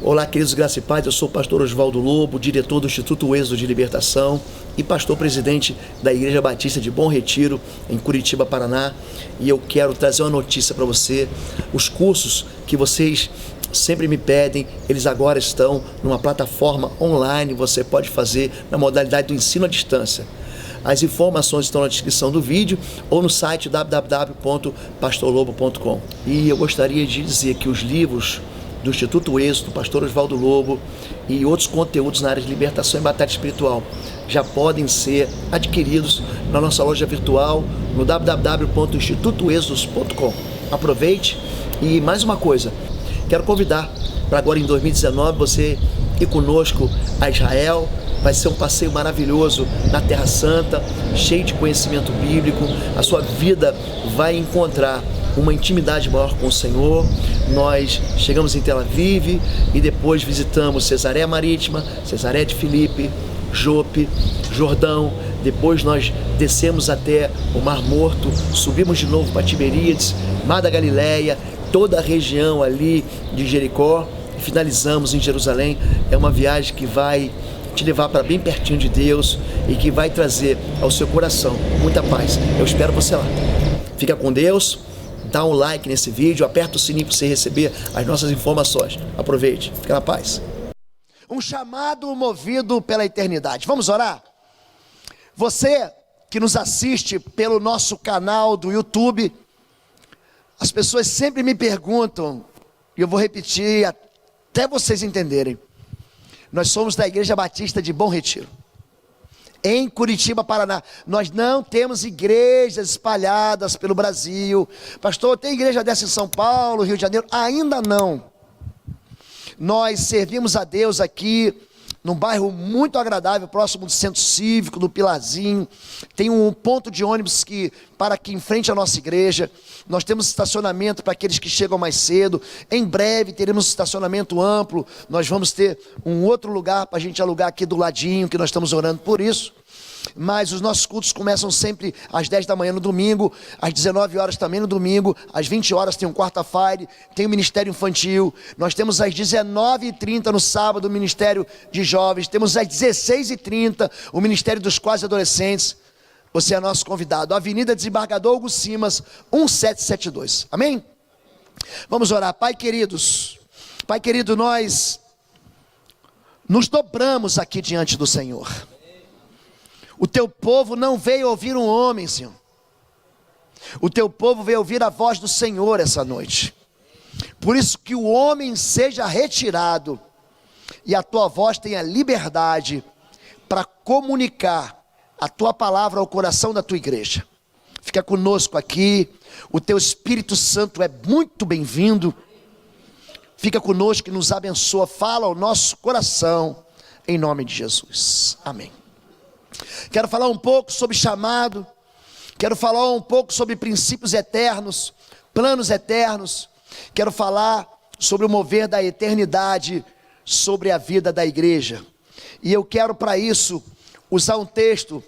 Olá, queridos, graça e paz. Eu sou o pastor Oswaldo Lobo, diretor do Instituto Êxodo de Libertação e pastor-presidente da Igreja Batista de Bom Retiro, em Curitiba, Paraná. E eu quero trazer uma notícia para você. Os cursos que vocês sempre me pedem, eles agora estão numa plataforma online. Você pode fazer na modalidade do ensino à distância. As informações estão na descrição do vídeo ou no site www.pastorlobo.com. E eu gostaria de dizer que os livros do Instituto Êxodo, do pastor Oswaldo Lobo e outros conteúdos na área de libertação e batalha espiritual já podem ser adquiridos na nossa loja virtual no www.institutoexodos.com. Aproveite. E mais uma coisa, quero convidar para agora em 2019 você ir conosco a Israel. Vai ser um passeio maravilhoso na Terra Santa, cheio de conhecimento bíblico. A sua vida vai encontrar uma intimidade maior com o Senhor. Nós chegamos em Tel Aviv e depois visitamos Cesareia Marítima, Cesareia de Filipe, Jope, Jordão. Depois nós descemos até o Mar Morto, subimos de novo para Tiberíades, Mar da Galileia, toda a região ali de Jericó e finalizamos em Jerusalém. É uma viagem que vai te levar para bem pertinho de Deus e que vai trazer ao seu coração muita paz. Eu espero você lá. Fica com Deus. Dá um like nesse vídeo, aperta o sininho para você receber as nossas informações. Aproveite, fica na paz. Um chamado movido pela eternidade. Vamos orar? Você que nos assiste pelo nosso canal do YouTube, as pessoas sempre me perguntam, e eu vou repetir até vocês entenderem. Nós somos da Igreja Batista de Bom Retiro, em Curitiba, Paraná. Nós não temos igrejas espalhadas pelo Brasil. Pastor, tem igreja dessa em São Paulo, Rio de Janeiro? Ainda não. Nós servimos a Deus aqui, num bairro muito agradável, próximo do Centro Cívico, do Pilarzinho. Tem um ponto de ônibus que para aqui em frente à nossa igreja. Nós temos estacionamento para aqueles que chegam mais cedo. Em breve teremos estacionamento amplo. Nós vamos ter um outro lugar para a gente alugar aqui do ladinho, que nós estamos orando por isso. Mas os nossos cultos começam sempre às 10 da manhã no domingo, às 19 horas também no domingo, às 20 horas tem um quarta-feira, tem o Ministério Infantil. Nós temos às 19h30 no sábado o Ministério de Jovens, temos às 16h30 o Ministério dos Quase Adolescentes. Você é nosso convidado, Avenida Desembargador Hugo Simas, 1772, amém? Vamos orar. Pai querido, nós nos dobramos aqui diante do Senhor. O teu povo não veio ouvir um homem, Senhor. O teu povo veio ouvir a voz do Senhor essa noite. Por isso que o homem seja retirado e a tua voz tenha liberdade para comunicar a tua palavra ao coração da tua igreja. Fica conosco aqui. O teu Espírito Santo é muito bem-vindo. Fica conosco e nos abençoa. Fala ao nosso coração, em nome de Jesus. Amém. Quero falar um pouco sobre chamado, quero falar um pouco sobre princípios eternos, planos eternos, quero falar sobre o mover da eternidade sobre a vida da igreja. E eu quero para isso usar um texto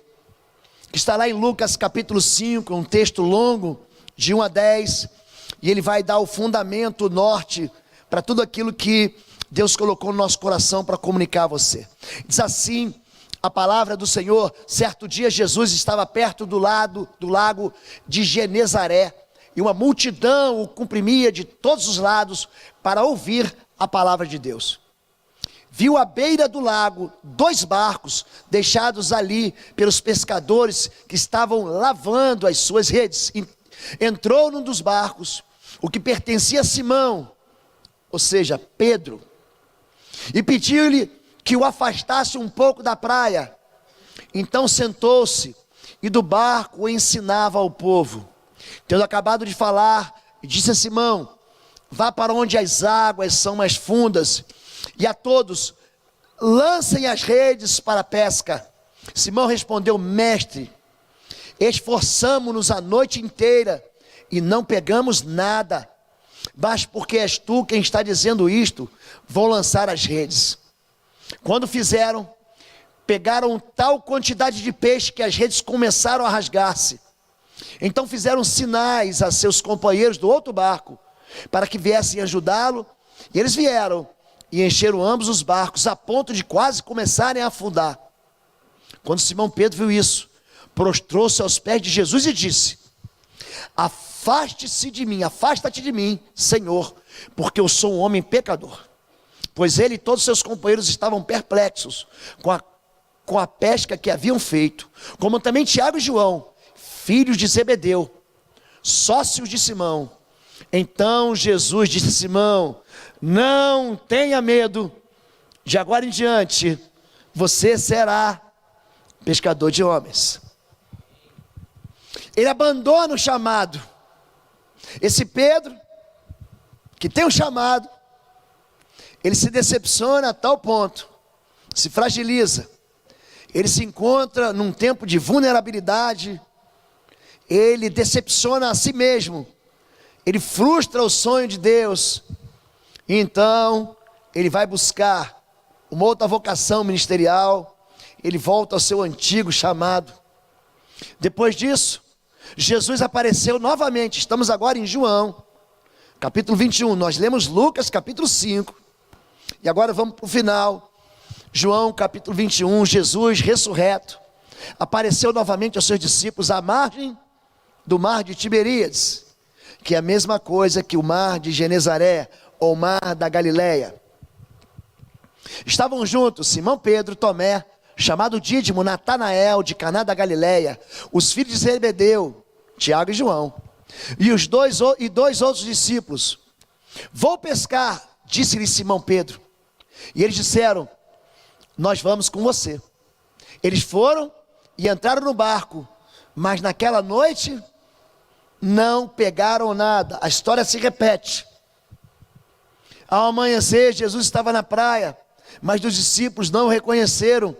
que está lá em Lucas capítulo 5, um texto longo, de 1 a 10, e ele vai dar o fundamento, o norte, para tudo aquilo que Deus colocou no nosso coração para comunicar a você. Diz assim a palavra do Senhor: certo dia Jesus estava perto do lago de Genezaré, e uma multidão o comprimia de todos os lados para ouvir a palavra de Deus. Viu à beira do lago 2 barcos deixados ali pelos pescadores que estavam lavando as suas redes. Entrou num dos barcos, o que pertencia a Simão, ou seja, Pedro, e pediu-lhe que o afastasse um pouco da praia. Então sentou-se e do barco o ensinava ao povo. Tendo acabado de falar, disse a Simão: vá para onde as águas são mais fundas, e a todos lancem as redes para a pesca. Simão respondeu: mestre, esforçamo-nos a noite inteira e não pegamos nada, mas porque és tu quem está dizendo isto, vou lançar as redes. Quando fizeram, pegaram tal quantidade de peixe que as redes começaram a rasgar-se. Então fizeram sinais a seus companheiros do outro barco, para que viessem ajudá-lo, e eles vieram, e encheram ambos os barcos, a ponto de quase começarem a afundar. Quando Simão Pedro viu isso, prostrou-se aos pés de Jesus e disse: afasta-te de mim, Senhor, porque eu sou um homem pecador. Pois ele e todos seus companheiros estavam perplexos com a pesca que haviam feito, como também Tiago e João, filhos de Zebedeu, sócios de Simão. Então Jesus disse a Simão: não tenha medo, de agora em diante você será pescador de homens. Ele abandona o chamado. Esse Pedro, que tem um chamado, ele se decepciona a tal ponto, se fragiliza, ele se encontra num tempo de vulnerabilidade, ele decepciona a si mesmo, ele frustra o sonho de Deus, e então ele vai buscar uma outra vocação ministerial, ele volta ao seu antigo chamado. Depois disso, Jesus apareceu novamente. Estamos agora em João, capítulo 21, nós lemos Lucas, capítulo 5, e agora vamos para o final. João, capítulo 21, Jesus ressurreto, apareceu novamente aos seus discípulos à margem do mar de Tiberíades, que é a mesma coisa que o mar de Genezaré, ou mar da Galileia. Estavam juntos Simão Pedro, Tomé, chamado Dídimo, Natanael, de Caná da Galileia, os filhos de Zebedeu, Tiago e João, e dois outros discípulos. Vou pescar, disse-lhe Simão Pedro. E eles disseram: nós vamos com você. Eles foram e entraram no barco, mas naquela noite não pegaram nada. A história se repete. Ao amanhecer, Jesus estava na praia, mas os discípulos não o reconheceram.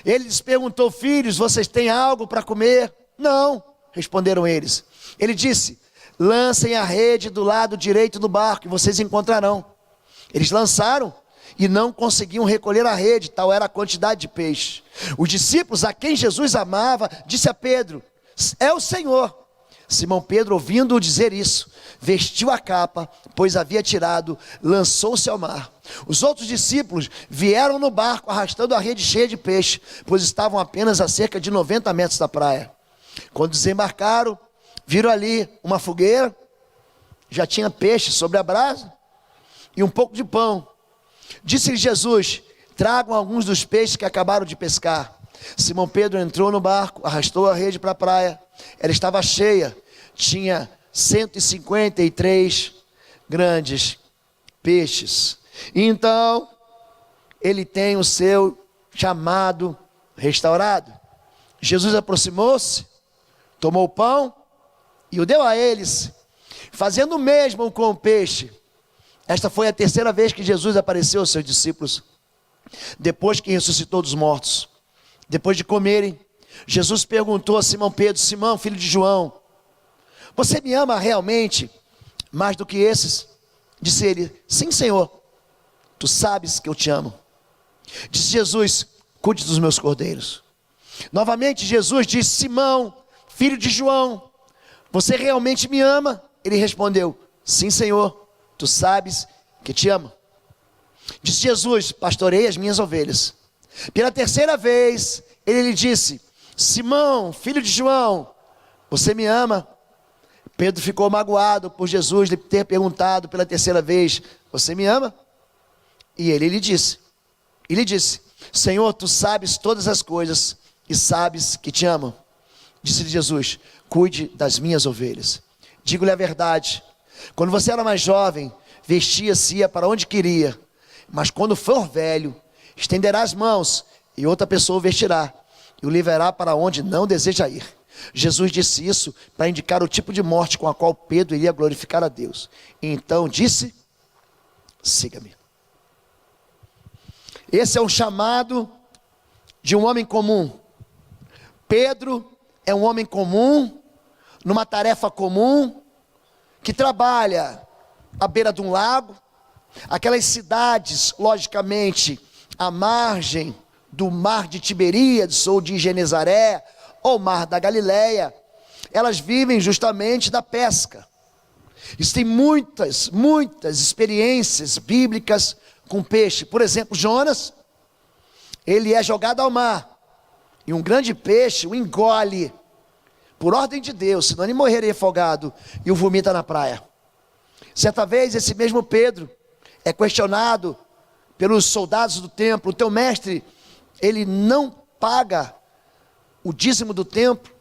Ele lhes perguntou: filhos, vocês têm algo para comer? Não, responderam eles. Ele disse: lancem a rede do lado direito do barco e vocês encontrarão. Eles lançaram e não conseguiam recolher a rede, tal era a quantidade de peixe. Os discípulos a quem Jesus amava, disse a Pedro: é o Senhor. Simão Pedro, ouvindo-o dizer isso, vestiu a capa, pois havia tirado, lançou-se ao mar. Os outros discípulos vieram no barco arrastando a rede cheia de peixe, pois estavam apenas a cerca de 90 metros da praia. Quando desembarcaram, viram ali uma fogueira, já tinha peixe sobre a brasa e um pouco de pão. Disse-lhe Jesus: tragam alguns dos peixes que acabaram de pescar. Simão Pedro entrou no barco, arrastou a rede para a praia. Ela estava cheia, tinha 153 grandes peixes. Então, ele tem o seu chamado restaurado. Jesus aproximou-se, tomou o pão e o deu a eles, fazendo o mesmo com o peixe. Esta foi a terceira vez que Jesus apareceu aos seus discípulos, depois que ressuscitou dos mortos. Depois de comerem, Jesus perguntou a Simão Pedro: Simão, filho de João, você me ama realmente mais do que esses? Disse ele: sim, Senhor, tu sabes que eu te amo. Disse Jesus: cuide dos meus cordeiros. Novamente Jesus disse: Simão, filho de João, você realmente me ama? Ele respondeu: sim, Senhor, tu sabes que te amo. Disse Jesus: pastorei as minhas ovelhas. Pela terceira vez, ele lhe disse: Simão, filho de João, você me ama? Pedro ficou magoado por Jesus lhe ter perguntado pela terceira vez: você me ama? E ele lhe disse, Senhor, tu sabes todas as coisas e sabes que te amo. Disse-lhe Jesus: cuide das minhas ovelhas. Digo-lhe a verdade, quando você era mais jovem, vestia-se e ia para onde queria, mas quando for velho, estenderá as mãos e outra pessoa o vestirá e o levará para onde não deseja ir. Jesus disse isso para indicar o tipo de morte com a qual Pedro iria glorificar a Deus. E então disse: siga-me. Esse é um chamado de um homem comum. Pedro é um homem comum, numa tarefa comum, que trabalha à beira de um lago. Aquelas cidades, logicamente, à margem do mar de Tiberíades ou de Genezaré, ou mar da Galileia, elas vivem justamente da pesca. Existem muitas experiências bíblicas com peixe. Por exemplo, Jonas, ele é jogado ao mar, e um grande peixe o engole, por ordem de Deus, senão ele morreria afogado, e o vomita na praia. Certa vez, esse mesmo Pedro é questionado pelos soldados do templo: o teu mestre, ele não paga o dízimo do templo?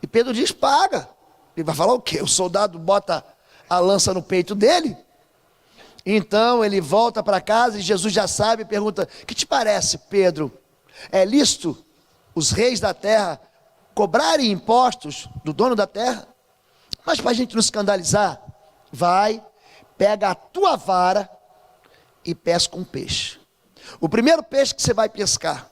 E Pedro diz: paga. Ele vai falar o quê? O soldado bota a lança no peito dele? Então ele volta para casa e Jesus já sabe e pergunta: que te parece, Pedro? É lícito os reis da terra cobrarem impostos do dono da terra? Mas para a gente não escandalizar, vai, pega a tua vara e pesca um peixe. O primeiro peixe que você vai pescar,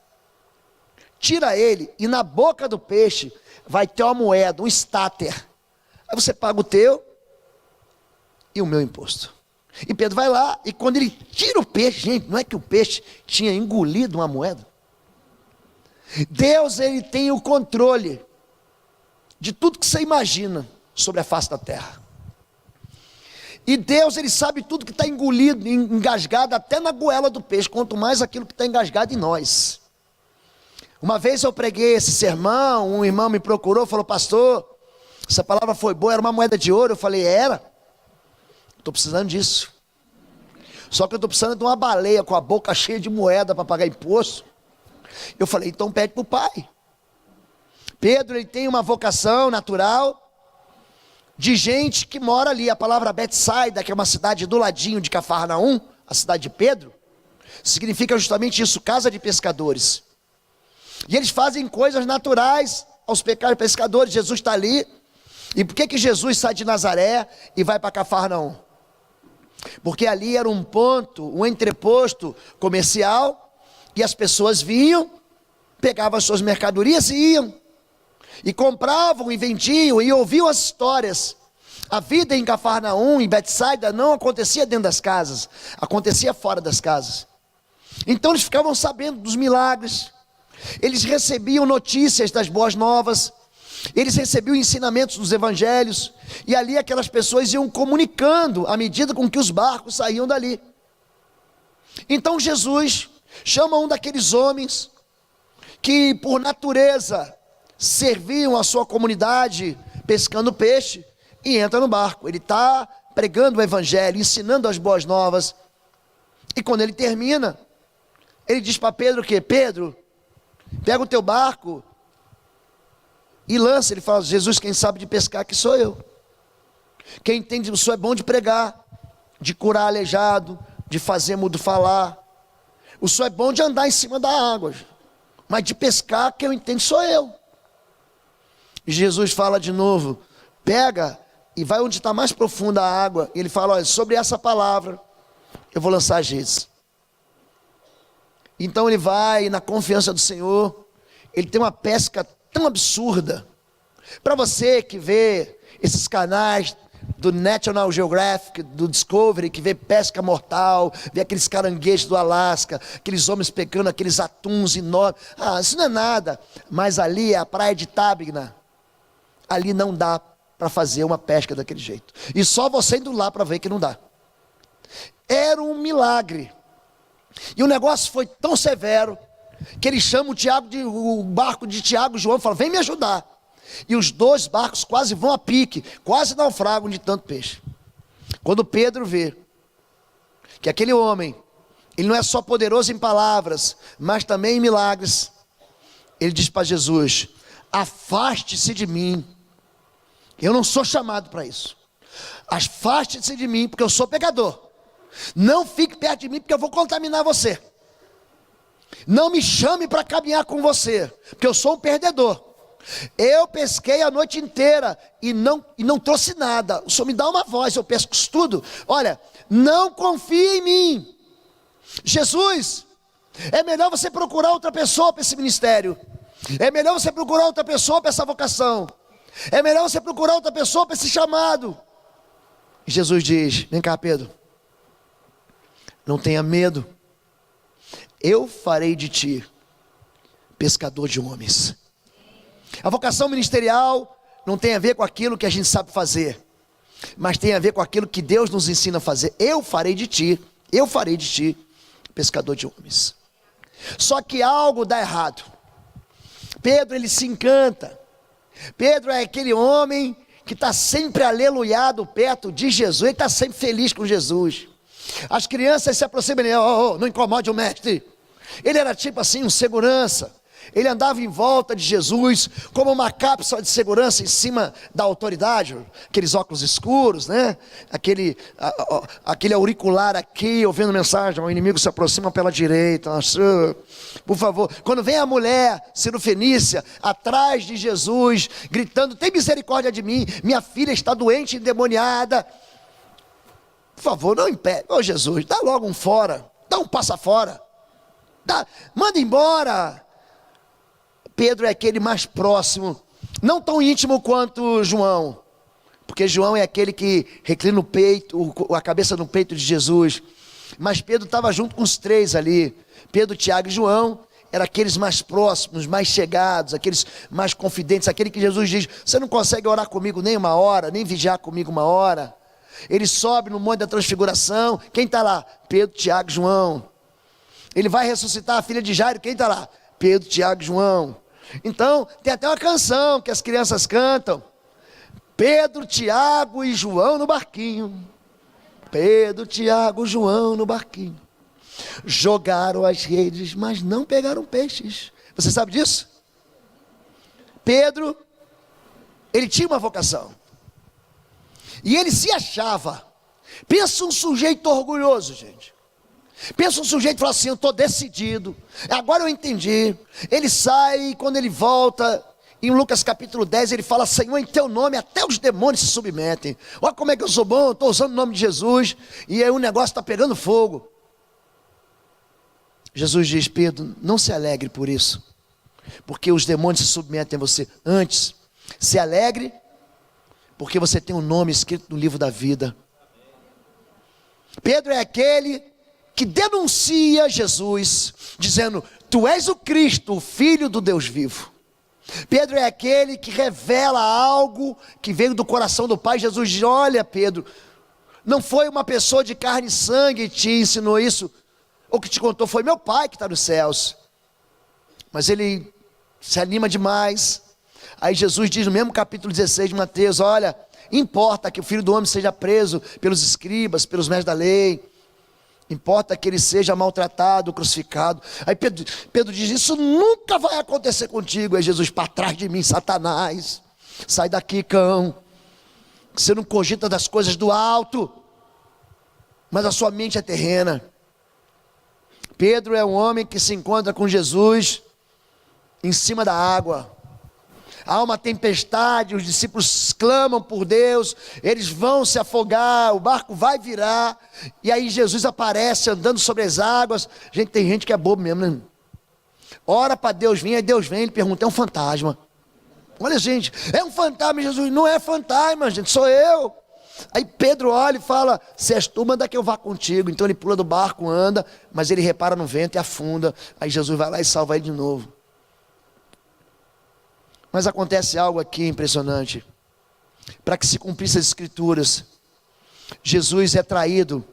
tira ele, e na boca do peixe vai ter uma moeda, um estáter. Aí você paga o teu e o meu imposto. E Pedro vai lá, e quando ele tira o peixe, gente, não é que o peixe tinha engolido uma moeda? Deus, ele tem o controle de tudo que você imagina sobre a face da terra. E Deus, ele sabe tudo que está engolido, engasgado até na goela do peixe, quanto mais aquilo que está engasgado em nós. Uma vez eu preguei esse sermão, um irmão me procurou, falou: pastor, essa palavra foi boa, era uma moeda de ouro. Eu falei: era? Estou precisando disso. Só que eu estou precisando de uma baleia com a boca cheia de moeda para pagar imposto. Eu falei: então pede para o pai. Pedro, ele tem uma vocação natural de gente que mora ali. A palavra Betsaida, que é uma cidade do ladinho de Cafarnaum, a cidade de Pedro, significa justamente isso, casa de pescadores. E eles fazem coisas naturais aos pescadores. Jesus está ali. E por que Jesus sai de Nazaré e vai para Cafarnaum? Porque ali era um ponto, um entreposto comercial, e as pessoas vinham, pegavam as suas mercadorias e iam, e compravam e vendiam, e ouviam as histórias. A vida em Cafarnaum, em Betsaida, não acontecia dentro das casas, acontecia fora das casas. Então eles ficavam sabendo dos milagres, eles recebiam notícias das boas novas, eles recebiam ensinamentos dos evangelhos, e ali aquelas pessoas iam comunicando à medida com que os barcos saíam dali. Então Jesus chama um daqueles homens que por natureza serviam a sua comunidade pescando peixe, e entra no barco. Ele está pregando o evangelho, ensinando as boas novas, e quando ele termina, ele diz para Pedro que: Pedro, pega o teu barco e lança. Ele fala: Jesus, quem sabe de pescar que sou eu. Quem entende, o senhor é bom de pregar, de curar aleijado, de fazer mudo falar. O senhor é bom de andar em cima da água, mas de pescar, quem eu entendo sou eu. E Jesus fala de novo: pega e vai onde está mais profunda a água. E ele fala: olha, sobre essa palavra eu vou lançar as redes. Então ele vai na confiança do Senhor. Ele tem uma pesca tão absurda. Para você que vê esses canais do National Geographic, do Discovery, que vê pesca mortal, vê aqueles caranguejos do Alasca, aqueles homens pegando aqueles atuns enormes, isso não é nada. Mas ali é a praia de Tabigna. Ali não dá para fazer uma pesca daquele jeito, e só você indo lá para ver que não dá. Era um milagre. E o negócio foi tão severo que ele chama o barco de Tiago e João e fala: vem me ajudar. E os dois barcos quase vão a pique, quase naufragam de tanto peixe. Quando Pedro vê que aquele homem, ele não é só poderoso em palavras, mas também em milagres, ele diz para Jesus: afaste-se de mim, eu não sou chamado para isso. Afaste-se de mim, porque eu sou pecador. Não fique perto de mim, porque eu vou contaminar você. Não me chame para caminhar com você, porque eu sou um perdedor. Eu pesquei a noite inteira e não trouxe nada. O Senhor me dá uma voz, eu pesco isso tudo. Olha, não confie em mim. Jesus, é melhor você procurar outra pessoa para esse ministério. É melhor você procurar outra pessoa para essa vocação. É melhor você procurar outra pessoa para esse chamado. E Jesus diz: vem cá, Pedro, não tenha medo. Eu farei de ti pescador de homens. A vocação ministerial não tem a ver com aquilo que a gente sabe fazer, mas tem a ver com aquilo que Deus nos ensina a fazer. Eu farei de ti Eu farei de ti pescador de homens. Só que algo dá errado. Pedro, ele se encanta. Pedro é aquele homem que está sempre aleluiado perto de Jesus. Ele está sempre feliz com Jesus. As crianças se aproximam dele. Não incomode o mestre. Ele era tipo assim, um segurança. Ele andava em volta de Jesus como uma cápsula de segurança em cima da autoridade, aqueles óculos escuros, né? Aquele auricular aqui, ouvindo mensagem, o inimigo se aproxima pela direita. Por favor, quando vem a mulher cirofenícia atrás de Jesus, gritando: tem misericórdia de mim, minha filha está doente, endemoniada. Por favor, não impede. Jesus, dá logo um fora, dá um passa fora, manda embora. Pedro é aquele mais próximo, não tão íntimo quanto João, porque João é aquele que reclina o peito, a cabeça no peito de Jesus, mas Pedro estava junto com os três ali. Pedro, Tiago e João eram aqueles mais próximos, mais chegados, aqueles mais confidentes, aquele que Jesus diz: você não consegue orar comigo nem uma hora, nem vigiar comigo uma hora. Ele sobe no Monte da Transfiguração, quem está lá? Pedro, Tiago e João. Ele vai ressuscitar a filha de Jairo, quem está lá? Pedro, Tiago e João. Então, tem até uma canção que as crianças cantam: Pedro, Tiago e João no barquinho. Pedro, Tiago, João no barquinho. Jogaram as redes, mas não pegaram peixes. Você sabe disso? Pedro, ele tinha uma vocação. E ele se achava. Pensa um sujeito orgulhoso, gente. Pensa um sujeito que fala assim: eu estou decidido, agora eu entendi. Ele sai, e quando ele volta, em Lucas capítulo 10, ele fala: Senhor, em teu nome até os demônios se submetem. Olha como é que eu sou bom, estou usando o nome de Jesus, e aí o negócio está pegando fogo. Jesus diz: Pedro, não se alegre por isso, porque os demônios se submetem a você. Antes, se alegre, porque você tem um nome escrito no livro da vida. Pedro é aquele que denuncia Jesus, dizendo: tu és o Cristo, o Filho do Deus vivo. Pedro é aquele que revela algo que veio do coração do Pai. Jesus diz: olha, Pedro, não foi uma pessoa de carne e sangue que te ensinou isso, ou que te contou, foi meu Pai que está nos céus. Mas ele se anima demais. Aí Jesus diz no mesmo capítulo 16 de Mateus: olha, importa que o Filho do Homem seja preso pelos escribas, pelos mestres da lei, importa que ele seja maltratado, crucificado. Aí Pedro diz: isso nunca vai acontecer contigo. Aí Jesus: para trás de mim, Satanás, sai daqui, cão, você não cogita das coisas do alto, mas a sua mente é terrena. Pedro é um homem que se encontra com Jesus em cima da água. Há uma tempestade, os discípulos clamam por Deus, eles vão se afogar, o barco vai virar, e aí Jesus aparece andando sobre as águas. Gente, tem gente que é bobo mesmo, né? Ora para Deus vir, aí Deus vem, ele pergunta: é um fantasma? Olha, gente, é um fantasma. Jesus: não é fantasma, gente, sou eu. Aí Pedro olha e fala: se és tu, manda que eu vá contigo. Então ele pula do barco, anda, mas ele repara no vento e afunda. Aí Jesus vai lá e salva ele de novo. Mas acontece algo aqui impressionante. Para que se cumprisse as escrituras, Jesus é traído,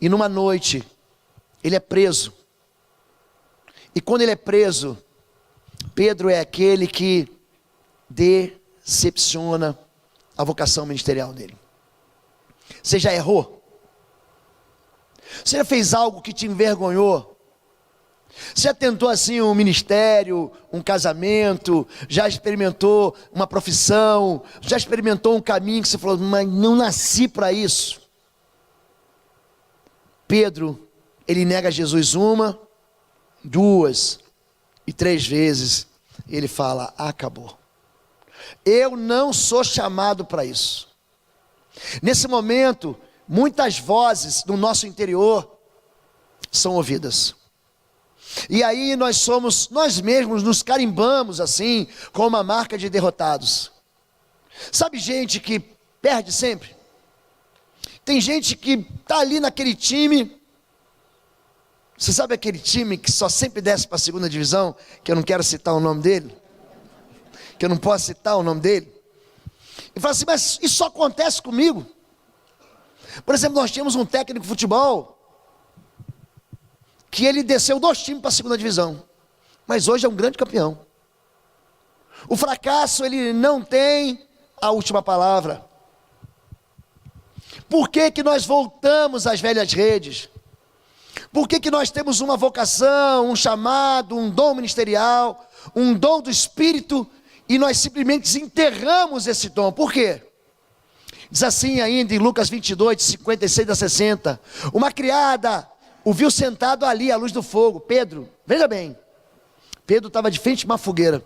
e numa noite ele é preso. E quando ele é preso, Pedro é aquele que decepciona a vocação ministerial dele. Você já errou? Você já fez algo que te envergonhou? Você já tentou assim um ministério, um casamento, já experimentou uma profissão, já experimentou um caminho que você falou: mas não nasci para isso? Pedro, ele nega Jesus 1, 2 e 3 vezes. Ele fala: acabou, eu não sou chamado para isso. Nesse momento, muitas vozes no nosso interior são ouvidas. E aí nós mesmos nos carimbamos assim, com uma marca de derrotados. Sabe gente que perde sempre? Tem gente que está ali naquele time. Você sabe aquele time que só sempre desce para a segunda divisão? Que eu não quero citar o nome dele. Que eu não posso citar o nome dele. E fala assim: mas isso só acontece comigo. Por exemplo, nós tínhamos um técnico de futebol que ele desceu 2 times para a segunda divisão, mas hoje é um grande campeão. O fracasso, ele não tem a última palavra. Por que que nós voltamos às velhas redes? Por que que nós temos uma vocação, um chamado, um dom ministerial, um dom do Espírito, e nós simplesmente desenterramos esse dom? Por quê? Diz assim ainda em Lucas 22, de 56 a 60, uma criada o viu sentado ali à luz do fogo. Pedro, veja bem, Pedro estava de frente a uma fogueira,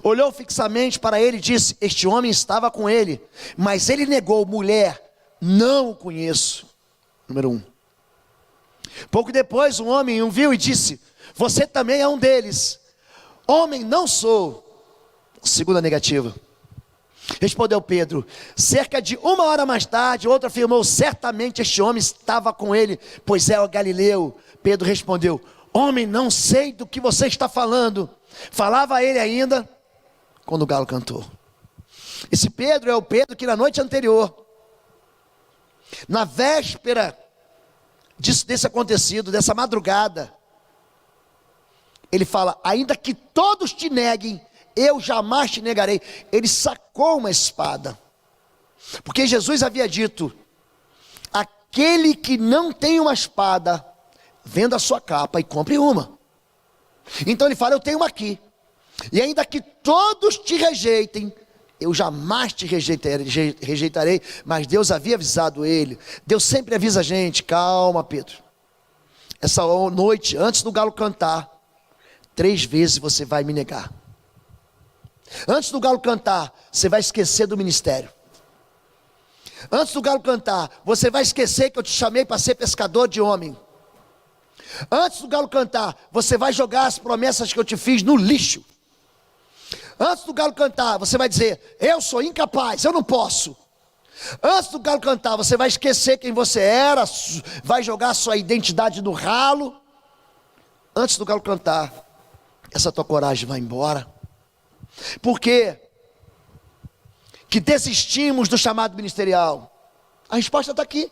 olhou fixamente para ele e disse: este homem estava com ele. Mas ele negou: mulher, não o conheço. Número 1. Pouco depois um homem o viu e disse: você também é um deles. Homem, não sou. Segunda negativa. Respondeu Pedro. Cerca de 1 hora mais tarde, outro afirmou: certamente este homem estava com ele, pois é o Galileu. Pedro respondeu: homem, não sei do que você está falando. Falava ele ainda quando o galo cantou. Esse Pedro é o Pedro que na noite anterior, na véspera desse acontecido, dessa madrugada, ele fala: ainda que todos te neguem, eu jamais te negarei. Ele sacou uma espada, porque Jesus havia dito: aquele que não tem uma espada, venda a sua capa e compre uma. Então ele fala: eu tenho uma aqui, e ainda que todos te rejeitem, eu jamais te rejeitarei. Mas Deus havia avisado ele. Deus sempre avisa a gente: calma, Pedro, essa noite, antes do galo cantar, 3 vezes você vai me negar. Antes do galo cantar, você vai esquecer do ministério. Antes do galo cantar, você vai esquecer que eu te chamei para ser pescador de homem. Antes do galo cantar, você vai jogar as promessas que eu te fiz no lixo. Antes do galo cantar, você vai dizer: eu sou incapaz, eu não posso. Antes do galo cantar, você vai esquecer quem você era, vai jogar a sua identidade no ralo. Antes do galo cantar, essa tua coragem vai embora. Por quê que desistimos do chamado ministerial? A resposta está aqui.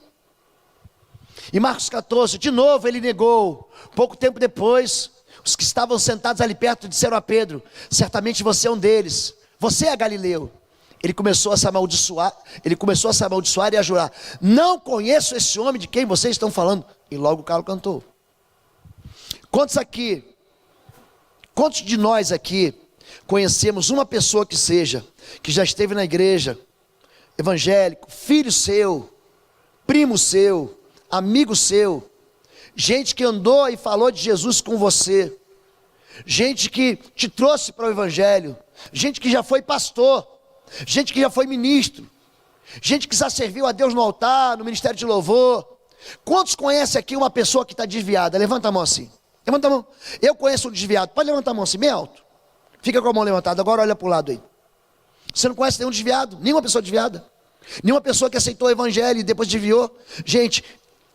Em Marcos 14, de novo ele negou. Pouco tempo depois, os que estavam sentados ali perto disseram a Pedro: certamente você é um deles, você é Galileu. Ele começou a se amaldiçoar, e a jurar: não conheço esse homem de quem vocês estão falando. E logo o galo cantou. Quantos de nós aqui conhecemos uma pessoa que já esteve na igreja, evangélico, filho seu, primo seu, amigo seu, gente que andou e falou de Jesus com você, gente que te trouxe para o evangelho, gente que já foi pastor, gente que já foi ministro, gente que já serviu a Deus no altar, no ministério de louvor? Quantos conhecem aqui uma pessoa que está desviada? Levanta a mão assim, levanta a mão. Eu conheço um desviado, pode levantar a mão assim, bem alto. Fica com a mão levantada, agora olha para o lado aí. Você não conhece nenhum desviado? Nenhuma pessoa desviada? Nenhuma pessoa que aceitou o evangelho e depois desviou? Gente,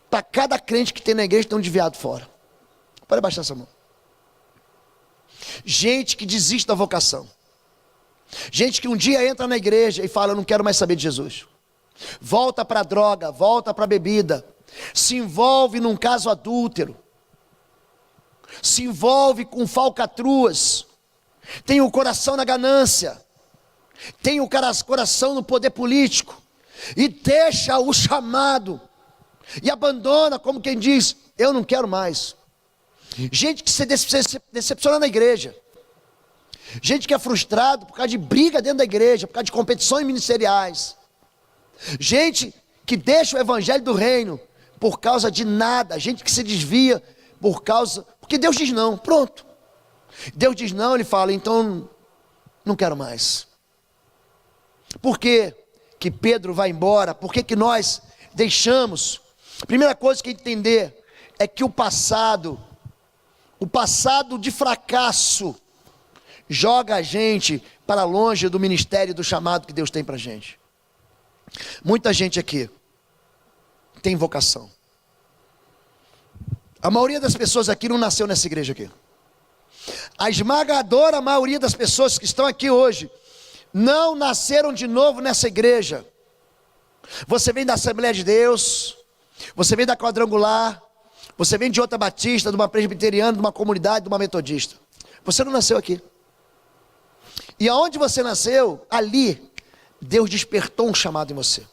para cada crente que tem na igreja tem um desviado fora. Pode abaixar essa mão. Gente que desiste da vocação. Gente que um dia entra na igreja e fala: eu não quero mais saber de Jesus. Volta para a droga, volta para a bebida. Se envolve num caso adúltero. Se envolve com falcatruas. Tem o coração na ganância. Tem o coração no poder político. E deixa o chamado. E abandona, como quem diz: eu não quero mais. Gente que se decepciona na igreja. Gente que é frustrado por causa de briga dentro da igreja, por causa de competições ministeriais. Gente que deixa o evangelho do reino por causa de nada. Gente que se desvia porque Deus diz não, pronto. Deus diz não, ele fala: então não quero mais. Por que que Pedro vai embora? Por que que nós deixamos? Primeira coisa que entender é que o passado de fracasso joga a gente para longe do ministério, do chamado que Deus tem para a gente. Muita gente aqui tem vocação. A maioria das pessoas aqui não nasceu nessa igreja aqui. A esmagadora maioria das pessoas que estão aqui hoje não nasceram de novo nessa igreja. Você vem da Assembleia de Deus, você vem da Quadrangular, você vem de outra batista, de uma presbiteriana, de uma comunidade, de uma metodista. Você não nasceu aqui. E aonde você nasceu, ali, Deus despertou um chamado em você.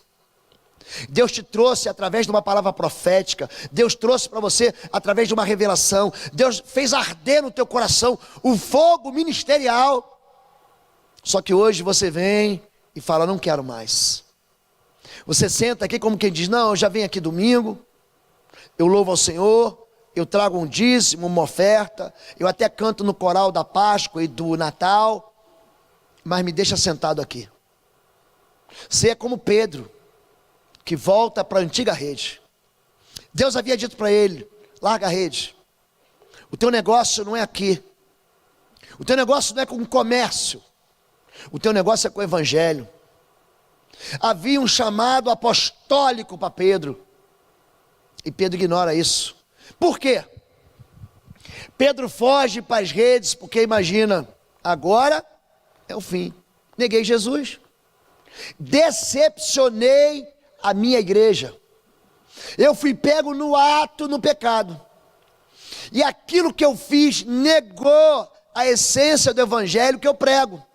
Deus te trouxe através de uma palavra profética. Deus trouxe para você através de uma revelação. Deus fez arder no teu coração o fogo ministerial. Só que hoje você vem e fala, não quero mais. Você senta aqui como quem diz, não, eu já venho aqui domingo, eu louvo ao Senhor, eu trago um dízimo, uma oferta, eu até canto no coral da Páscoa e do Natal, mas me deixa sentado aqui. Você é como Pedro, que volta para a antiga rede. Deus havia dito para ele, larga a rede. O teu negócio não é aqui. O teu negócio não é com o comércio. O teu negócio é com o evangelho. Havia um chamado apostólico para Pedro. E Pedro ignora isso. Por quê? Pedro foge para as redes porque imagina, agora é o fim. Neguei Jesus. Decepcionei a minha igreja. Eu fui pego no ato, no pecado. E aquilo que eu fiz negou a essência do evangelho que eu prego.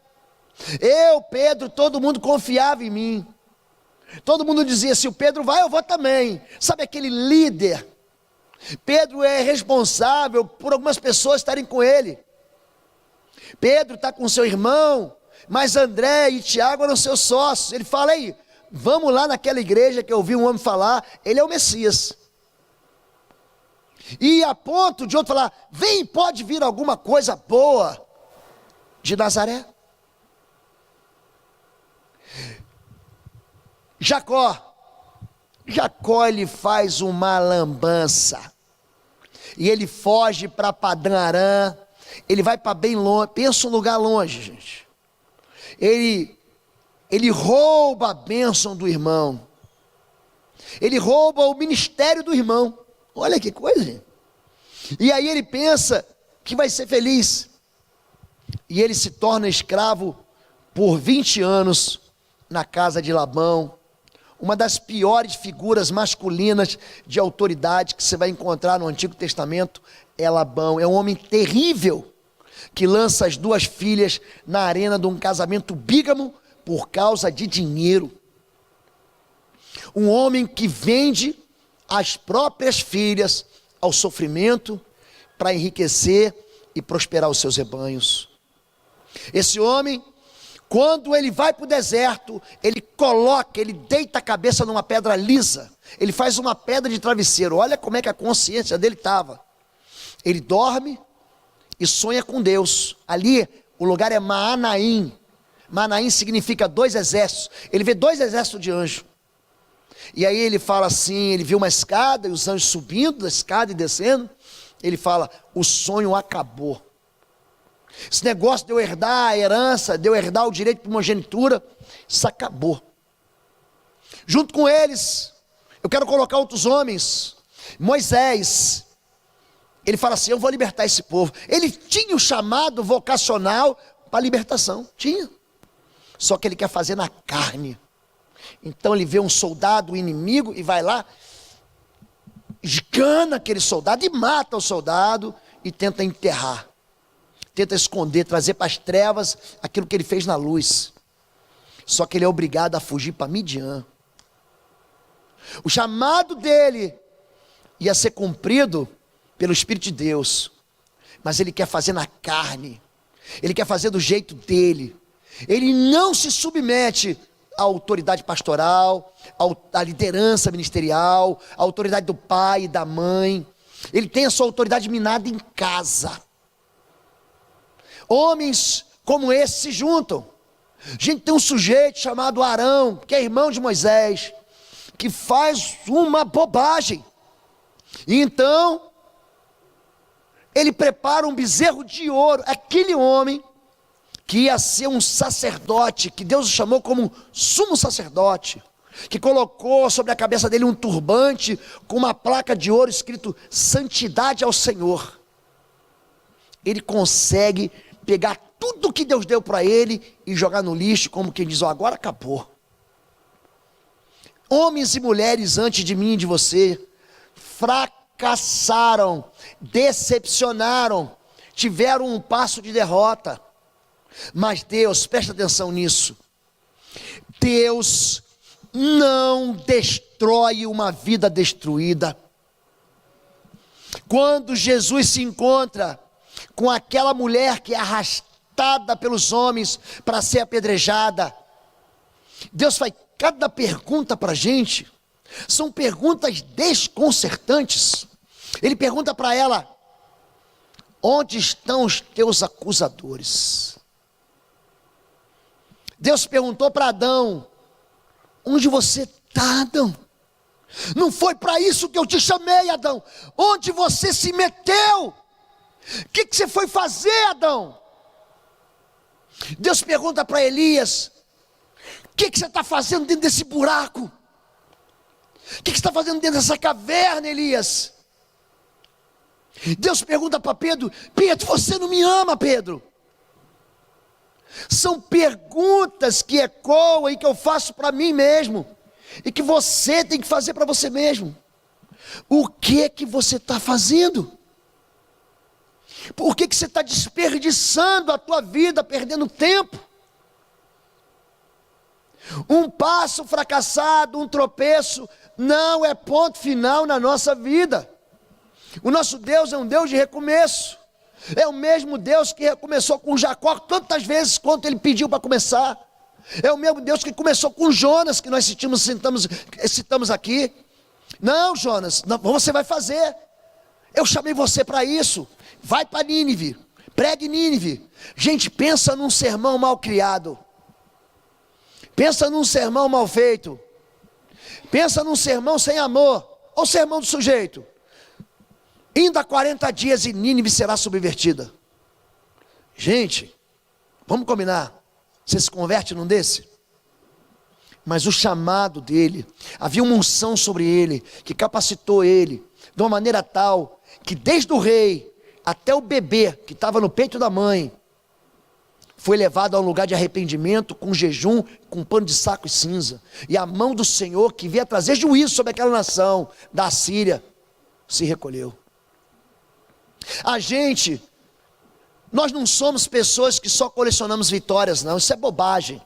Eu, Pedro, todo mundo confiava em mim. Todo mundo dizia, se o Pedro vai, eu vou também. Sabe aquele líder? Pedro é responsável por algumas pessoas estarem com ele. Pedro está com seu irmão, mas André e Tiago eram seus sócios. Ele fala aí, vamos lá naquela igreja que eu ouvi um homem falar, ele é o Messias. E a ponto de outro falar, vem, pode vir alguma coisa boa de Nazaré. Jacó ele faz uma lambança, e ele foge para Padã Arã, ele vai para bem longe, pensa um lugar longe, gente. Ele rouba a bênção do irmão, ele rouba o ministério do irmão, olha que coisa, gente. E aí ele pensa que vai ser feliz, e ele se torna escravo por 20 anos, na casa de Labão, uma das piores figuras masculinas de autoridade que você vai encontrar no Antigo Testamento é Labão. É um homem terrível, que lança as duas filhas na arena de um casamento bígamo por causa de dinheiro. Um homem que vende as próprias filhas ao sofrimento para enriquecer e prosperar os seus rebanhos. Esse homem, quando ele vai para o deserto, ele deita a cabeça numa pedra lisa, ele faz uma pedra de travesseiro. Olha como é que a consciência dele estava. Ele dorme e sonha com Deus. Ali o lugar é Maanaim. Maanaim significa 2 exércitos. Ele vê 2 exércitos de anjos. E aí ele fala assim, ele viu uma escada e os anjos subindo da escada e descendo. Ele fala, o sonho acabou. Esse negócio de eu herdar a herança, de eu herdar o direito de primogenitura, isso acabou. Junto com eles, eu quero colocar outros homens. Moisés, ele fala assim, eu vou libertar esse povo. Ele tinha o chamado vocacional para a libertação, tinha. Só que ele quer fazer na carne. Então ele vê um soldado inimigo e vai lá, esgana aquele soldado e mata o soldado e tenta enterrar. Tenta esconder, trazer para as trevas aquilo que ele fez na luz. Só que ele é obrigado a fugir para Midian. O chamado dele ia ser cumprido pelo Espírito de Deus, mas ele quer fazer na carne, ele quer fazer do jeito dele. Ele não se submete à autoridade pastoral, à liderança ministerial, à autoridade do pai e da mãe. Ele tem a sua autoridade minada em casa. Homens como esse se juntam. A gente tem um sujeito chamado Arão, que é irmão de Moisés, que faz uma bobagem. E então, ele prepara um bezerro de ouro. Aquele homem que ia ser um sacerdote, que Deus o chamou como sumo sacerdote, que colocou sobre a cabeça dele um turbante com uma placa de ouro escrito santidade ao Senhor. Ele consegue pegar tudo que Deus deu para ele e jogar no lixo, como quem diz, agora acabou. homens e mulheres antes de mim e de você fracassaram, decepcionaram, tiveram um passo de derrota. Mas Deus, presta atenção nisso, Deus não destrói uma vida destruída. Quando Jesus se encontra com aquela mulher que é arrastada pelos homens para ser apedrejada, Deus faz cada pergunta para a gente, são perguntas desconcertantes. Ele pergunta para ela: onde estão os teus acusadores? Deus perguntou para Adão: onde você está, Adão? Não foi para isso que eu te chamei, Adão. Onde você se meteu? O que você foi fazer, Adão? Deus pergunta para Elias: o que você está fazendo dentro desse buraco? O que você está fazendo dentro dessa caverna, Elias? Deus pergunta para Pedro: Pedro, você não me ama, Pedro? São perguntas que ecoam e que eu faço para mim mesmo, e que você tem que fazer para você mesmo. O que você está fazendo? Por que você está desperdiçando a tua vida, perdendo tempo? Um passo fracassado, um tropeço, não é ponto final na nossa vida. O nosso Deus é um Deus de recomeço. É o mesmo Deus que recomeçou com Jacó tantas vezes quanto ele pediu para começar. É o mesmo Deus que começou com Jonas, que nós citamos aqui. Não, Jonas, não, você vai fazer. Eu chamei você para isso. Vai para Nínive, pregue Nínive. Gente, pensa num sermão mal criado. Pensa num sermão mal feito. Pensa num sermão sem amor. Olha o sermão do sujeito: ainda 40 dias e Nínive será subvertida. Gente, vamos combinar. Você se converte num desse? Mas o chamado dele, havia uma unção sobre ele, que capacitou ele, de uma maneira tal, que desde o rei até o bebê, que estava no peito da mãe, foi levado a um lugar de arrependimento, com jejum, com pano de saco e cinza. E a mão do Senhor, que vinha trazer juízo sobre aquela nação da Assíria, se recolheu. Nós não somos pessoas que só colecionamos vitórias, não. Isso é bobagem,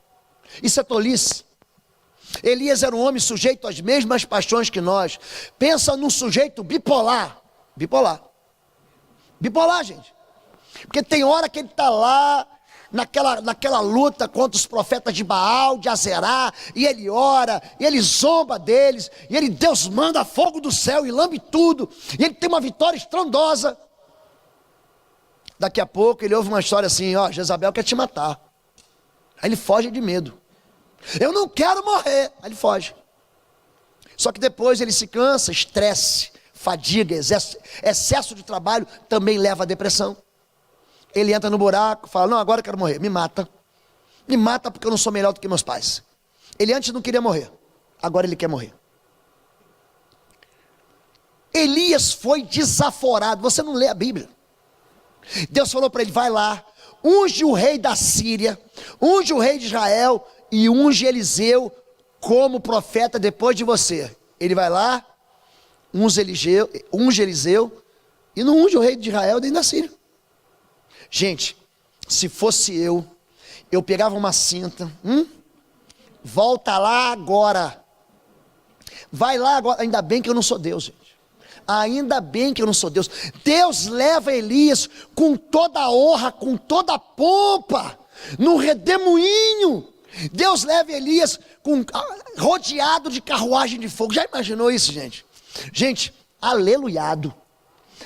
isso é tolice. Elias era um homem sujeito às mesmas paixões que nós. Pensa num sujeito bipolar, gente. Porque tem hora que ele está lá, naquela luta contra os profetas de Baal, de Azerá, e ele ora, e ele zomba deles, e Deus manda fogo do céu e lambe tudo, e ele tem uma vitória estrondosa. Daqui a pouco ele ouve uma história assim: ó, Jezabel quer te matar. Aí ele foge de medo. Eu não quero morrer. Aí ele foge. Só que depois ele se cansa, estresse, fadiga, excesso de trabalho também leva à depressão. Ele entra no buraco, fala: não, agora eu quero morrer, me mata. Me mata porque eu não sou melhor do que meus pais. Ele antes não queria morrer, agora ele quer morrer. Elias foi desaforado. Você não lê a Bíblia. Deus falou para ele: vai lá, unge o rei da Síria, unge o rei de Israel e unge Eliseu como profeta depois de você. Ele vai lá, unge Eliseu e não unge o rei de Israel nem da Síria. Gente, se fosse eu pegava uma cinta, volta lá agora, vai lá agora. Ainda bem que eu não sou Deus, gente. Ainda bem que eu não sou Deus. Deus leva Elias com toda a honra, com toda a pompa, no redemoinho. Deus leva Elias rodeado de carruagem de fogo. Já imaginou isso, gente? Gente, aleluiado.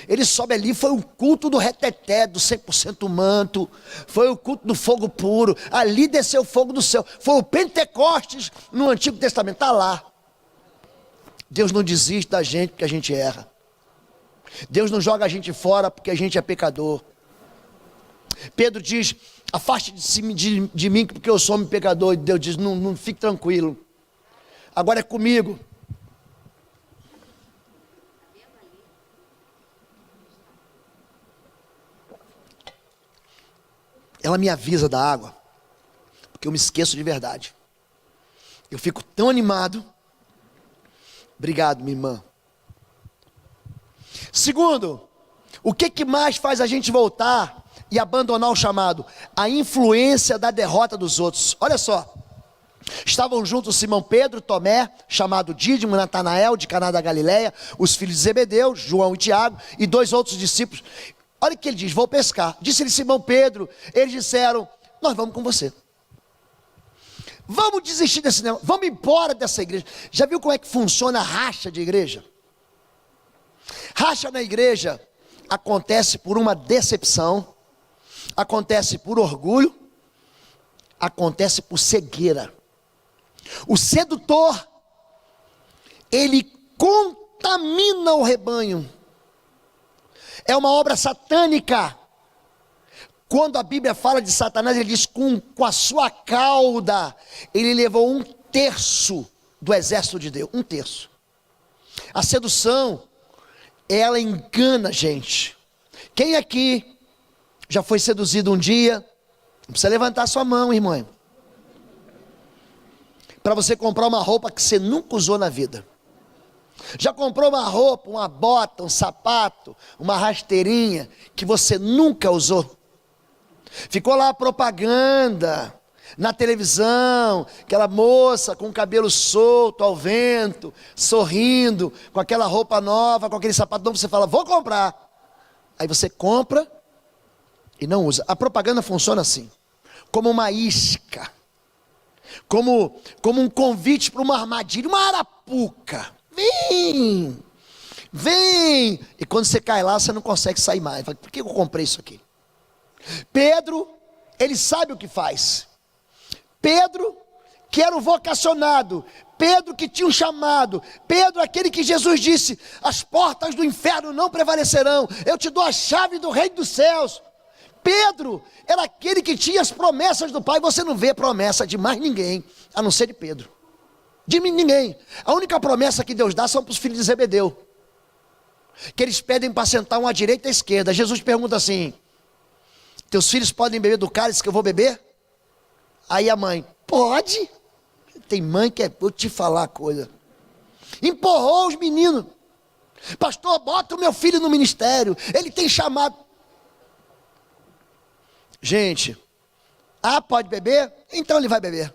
Ele sobe ali, foi o culto do reteté, do 100% manto, foi o culto do fogo puro, ali desceu o fogo do céu, foi o Pentecostes no Antigo Testamento, está lá. Deus não desiste da gente porque a gente erra. Deus não joga a gente fora porque a gente é pecador. Pedro diz: afaste de mim porque eu sou homem pecador. E Deus diz: não, fique tranquilo, agora é comigo. Ela me avisa da água, porque eu me esqueço de verdade. Eu fico tão animado Obrigado, minha irmã. Segundo, o que mais faz a gente voltar e abandonar o chamado? A influência da derrota dos outros. Olha só. Estavam juntos Simão Pedro, Tomé, chamado Dídimo, Natanael, de Caná da Galileia, os filhos de Zebedeu, João e Tiago, e 2 outros discípulos. Olha o que ele diz: vou pescar. Disse-lhe Simão Pedro, eles disseram: nós vamos com você. Vamos desistir desse negócio, vamos embora dessa igreja. Já viu como é que funciona a racha de igreja? Racha na igreja acontece por uma decepção, acontece por orgulho, acontece por cegueira. O sedutor, ele contamina o rebanho. É uma obra satânica. Quando a Bíblia fala de Satanás, ele diz: com a sua cauda, ele levou 1/3 do exército de Deus. 1/3. A sedução, ela engana a gente. Quem aqui já foi seduzido um dia? Não precisa levantar sua mão, irmão, para você comprar uma roupa que você nunca usou na vida. Já comprou uma roupa, uma bota, um sapato, uma rasteirinha que você nunca usou? Ficou lá a propaganda na televisão, aquela moça com o cabelo solto ao vento, sorrindo, com aquela roupa nova, com aquele sapato novo, você fala: vou comprar. Aí você compra e não usa. A propaganda funciona assim, como uma isca, como um convite para uma armadilha, uma arapuca. Vem, vem. E quando você cai lá, você não consegue sair mais. Fala: por que eu comprei isso aqui? Pedro, ele sabe o que faz. Pedro, que era o vocacionado, Pedro que tinha um chamado, Pedro aquele que Jesus disse: as portas do inferno não prevalecerão, eu te dou a chave do reino dos céus. Pedro era aquele que tinha as promessas do Pai. Você não vê promessa de mais ninguém, a não ser de Pedro. De ninguém. A única promessa que Deus dá são para os filhos de Zebedeu, que eles pedem para sentar um à direita e à esquerda. Jesus pergunta assim: teus filhos podem beber do cálice que eu vou beber? Aí a mãe: pode. Tem mãe que vou te falar a coisa. Empurrou os meninos. Pastor, bota o meu filho no ministério, ele tem chamado. Gente, pode beber? Então ele vai beber.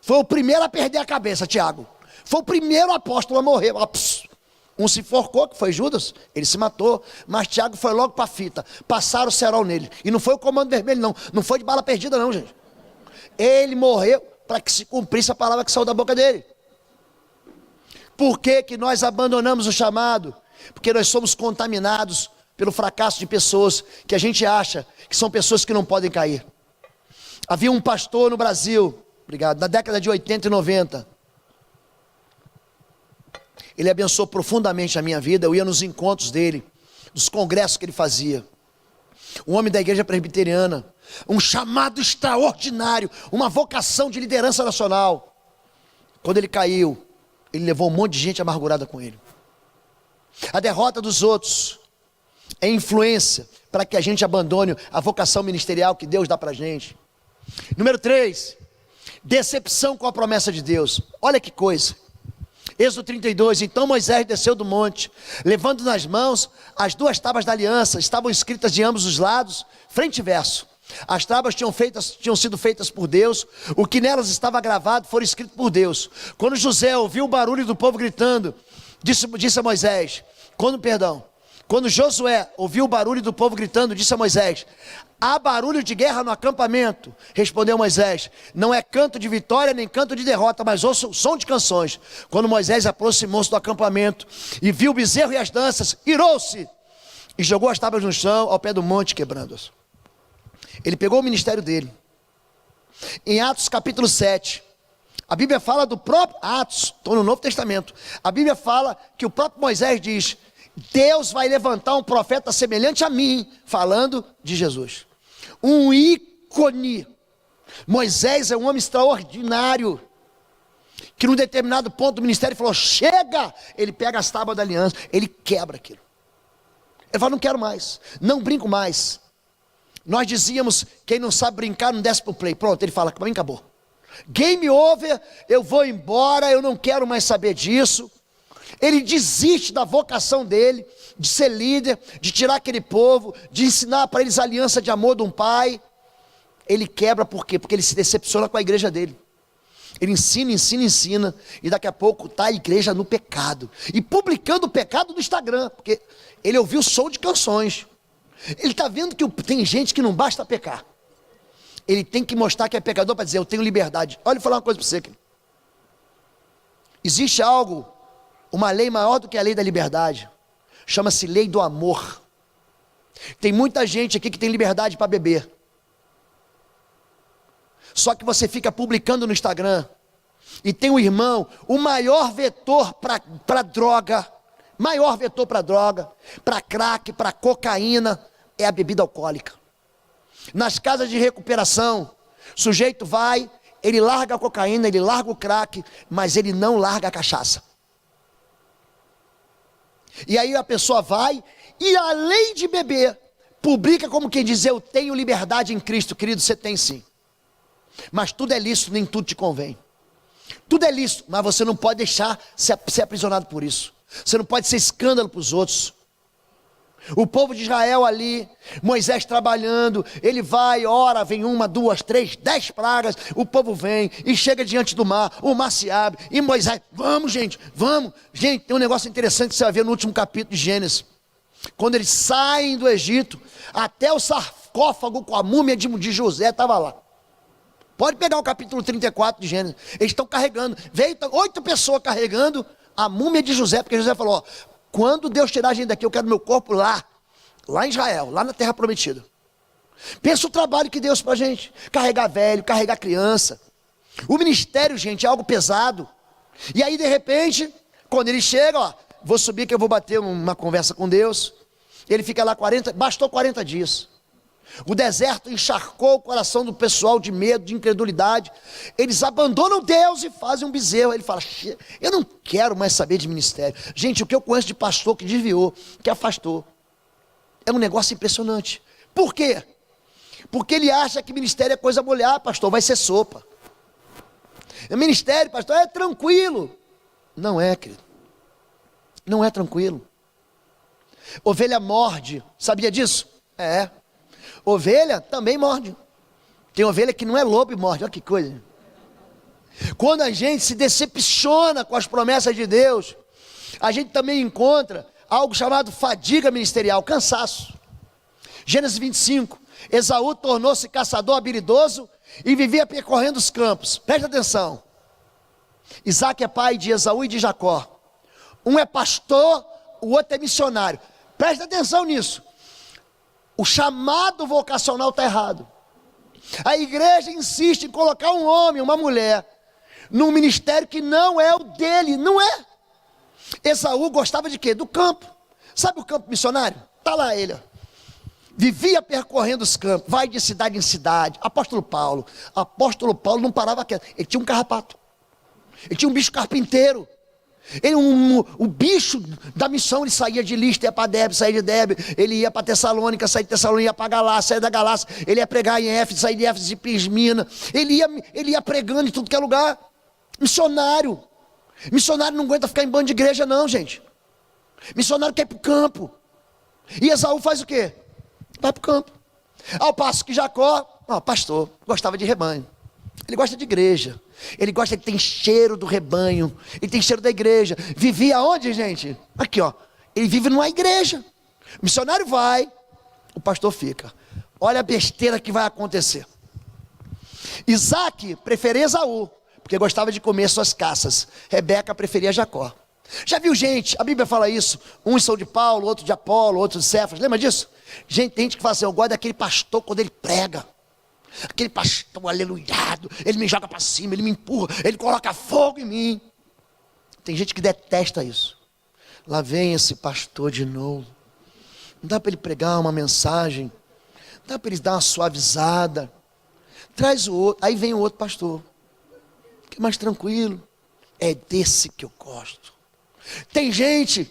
Foi o primeiro a perder a cabeça, Tiago. Foi o primeiro apóstolo a morrer. Um se enforcou, que foi Judas, ele se matou. Mas Tiago foi logo para a fita. Passaram o cerol nele. E não foi o comando vermelho, não. Não foi de bala perdida, não, gente. Ele morreu para que se cumprisse a palavra que saiu da boca dele. Por que nós abandonamos o chamado? Porque nós somos contaminados pelo fracasso de pessoas que a gente acha que são pessoas que não podem cair. Havia um pastor no Brasil, na década de 80 e 90. Ele abençoou profundamente a minha vida. Eu ia nos encontros dele, nos congressos que ele fazia. Um homem da igreja presbiteriana, um chamado extraordinário, uma vocação de liderança nacional. Quando ele caiu, ele levou um monte de gente amargurada com ele. A derrota dos outros é influência para que a gente abandone a vocação ministerial que Deus dá para a gente. Número 3, decepção com a promessa de Deus. Olha que coisa. Êxodo 32, então Moisés desceu do monte, levando nas mãos as 2 tábuas da aliança, estavam escritas de ambos os lados, frente e verso. As tábuas tinham sido feitas por Deus, o que nelas estava gravado foi escrito por Deus. Quando José ouviu o barulho do povo gritando, disse a Moisés, quando Josué ouviu o barulho do povo gritando, disse a Moisés: há barulho de guerra no acampamento. Respondeu Moisés: não é canto de vitória nem canto de derrota, mas ouço o som de canções. Quando Moisés aproximou-se do acampamento e viu o bezerro e as danças, irou-se e jogou as tábuas no chão ao pé do monte, quebrando-as. Ele pegou o ministério dele. Em Atos capítulo 7, a Bíblia fala do próprio Atos, estou no Novo Testamento. A Bíblia fala que o próprio Moisés diz: Deus vai levantar um profeta semelhante a mim, falando de Jesus. Um ícone. Moisés é um homem extraordinário, que num determinado ponto do ministério falou: chega! Ele pega as tábuas da aliança, ele quebra aquilo. Ele fala: não quero mais, não brinco mais. Nós dizíamos, quem não sabe brincar não desce pro play. Pronto, ele fala: para mim acabou. Game over, eu vou embora, eu não quero mais saber disso. Ele desiste da vocação dele, de ser líder, de tirar aquele povo, de ensinar para eles a aliança de amor de um pai. Ele quebra por quê? Porque ele se decepciona com a igreja dele. Ele ensina, e daqui a pouco está a igreja no pecado, e publicando o pecado no Instagram, porque ele ouviu som de canções. Ele está vendo que tem gente que não basta pecar, ele tem que mostrar que é pecador para dizer, eu tenho liberdade. Olha, eu vou falar uma coisa para você, querido. Existe algo, uma lei maior do que a lei da liberdade, chama-se lei do amor. Tem muita gente aqui que tem liberdade para beber, só que você fica publicando no Instagram, e tem um irmão, o maior vetor para droga, para crack, para cocaína, é a bebida alcoólica. Nas casas de recuperação, o sujeito vai, ele larga a cocaína, ele larga o crack, mas ele não larga a cachaça. E aí a pessoa vai, e além de beber, publica como quem diz, eu tenho liberdade em Cristo. Querido, você tem sim. Mas tudo é lícito, nem tudo te convém. Tudo é lícito, mas você não pode deixar ser aprisionado por isso. Você não pode ser escândalo para os outros. O povo de Israel ali, Moisés trabalhando, ele vai, ora, vem 1, 2, 3, 10 pragas, o povo vem e chega diante do mar, o mar se abre, e Moisés, vamos gente, vamos. Gente, tem um negócio interessante que você vai ver no último capítulo de Gênesis. Quando eles saem do Egito, até o sarcófago com a múmia de José estava lá. Pode pegar o capítulo 34 de Gênesis. Eles estão carregando. Veio 8 pessoas carregando a múmia de José. Porque José falou, ó, quando Deus tirar a gente daqui, eu quero meu corpo lá em Israel, lá na terra prometida. Pensa o trabalho que Deus para a gente. Carregar velho, carregar criança. O ministério, gente, é algo pesado. E aí, de repente, quando ele chega, ó, vou subir que eu vou bater uma conversa com Deus. Ele fica lá bastou 40 dias. O deserto encharcou o coração do pessoal de medo, de incredulidade. Eles abandonam Deus e fazem um bezerro. Ele fala, eu não quero mais saber de ministério. Gente, o que eu conheço de pastor que desviou, que afastou, é um negócio impressionante. Por quê? Porque ele acha que ministério é coisa molhada, pastor, vai ser sopa. O ministério, pastor, é tranquilo. Não é, querido. Não é tranquilo. Ovelha morde, sabia disso? É. Ovelha também morde. Tem ovelha que não é lobo e morde, olha que coisa. Quando a gente se decepciona com as promessas de Deus, a gente também encontra algo chamado fadiga ministerial, cansaço. Gênesis 25, Esaú tornou-se caçador habilidoso e vivia percorrendo os campos. Presta atenção. Isaac é pai de Esaú e de Jacó. Um é pastor, o outro é missionário. Presta atenção nisso. O chamado vocacional está errado. A igreja insiste em colocar um homem, uma mulher, num ministério que não é o dele, não é. Esaú gostava de quê? Do campo. Sabe o campo missionário? Está lá ele, ó. Vivia percorrendo os campos, vai de cidade em cidade. Apóstolo Paulo não parava quieto. Ele tinha um carrapato. Ele tinha um bicho carpinteiro. O bicho da missão, ele saía de Listra, ia para Derbe, saía de Derbe, ele ia para Tessalônica, saía de Tessalônica, ia para Galácia, saía da Galácia, ele ia pregar em Éfeso, saía de Éfeso, de Pismina, ele ia pregando em tudo que é lugar. Missionário não aguenta ficar em bando de igreja não, gente. Missionário quer ir para o campo. E Esaú faz o quê? Vai para o campo. Ao passo que Jacó, pastor, gostava de rebanho. Ele gosta de igreja. Ele gosta, ele tem cheiro do rebanho. Ele tem cheiro da igreja. Vivia onde, gente? Aqui, ó. Ele vive numa igreja. O missionário vai, o pastor fica. Olha a besteira que vai acontecer. Isaac preferia Esaú, porque gostava de comer suas caças. Rebeca preferia Jacó. Já viu gente? A Bíblia fala isso. Uns são de Paulo, outros de Apolo, outros de Cefas. Lembra disso? Gente, tem gente que fala assim, eu gosto daquele pastor quando ele prega. Aquele pastor aleluiado, ele me joga para cima, ele me empurra, ele coloca fogo em mim. Tem gente que detesta isso. Lá vem esse pastor de novo. Não dá para ele pregar uma mensagem, não dá para ele dar uma suavizada. Traz o outro, aí vem o outro pastor, que é mais tranquilo. É desse que eu gosto. Tem gente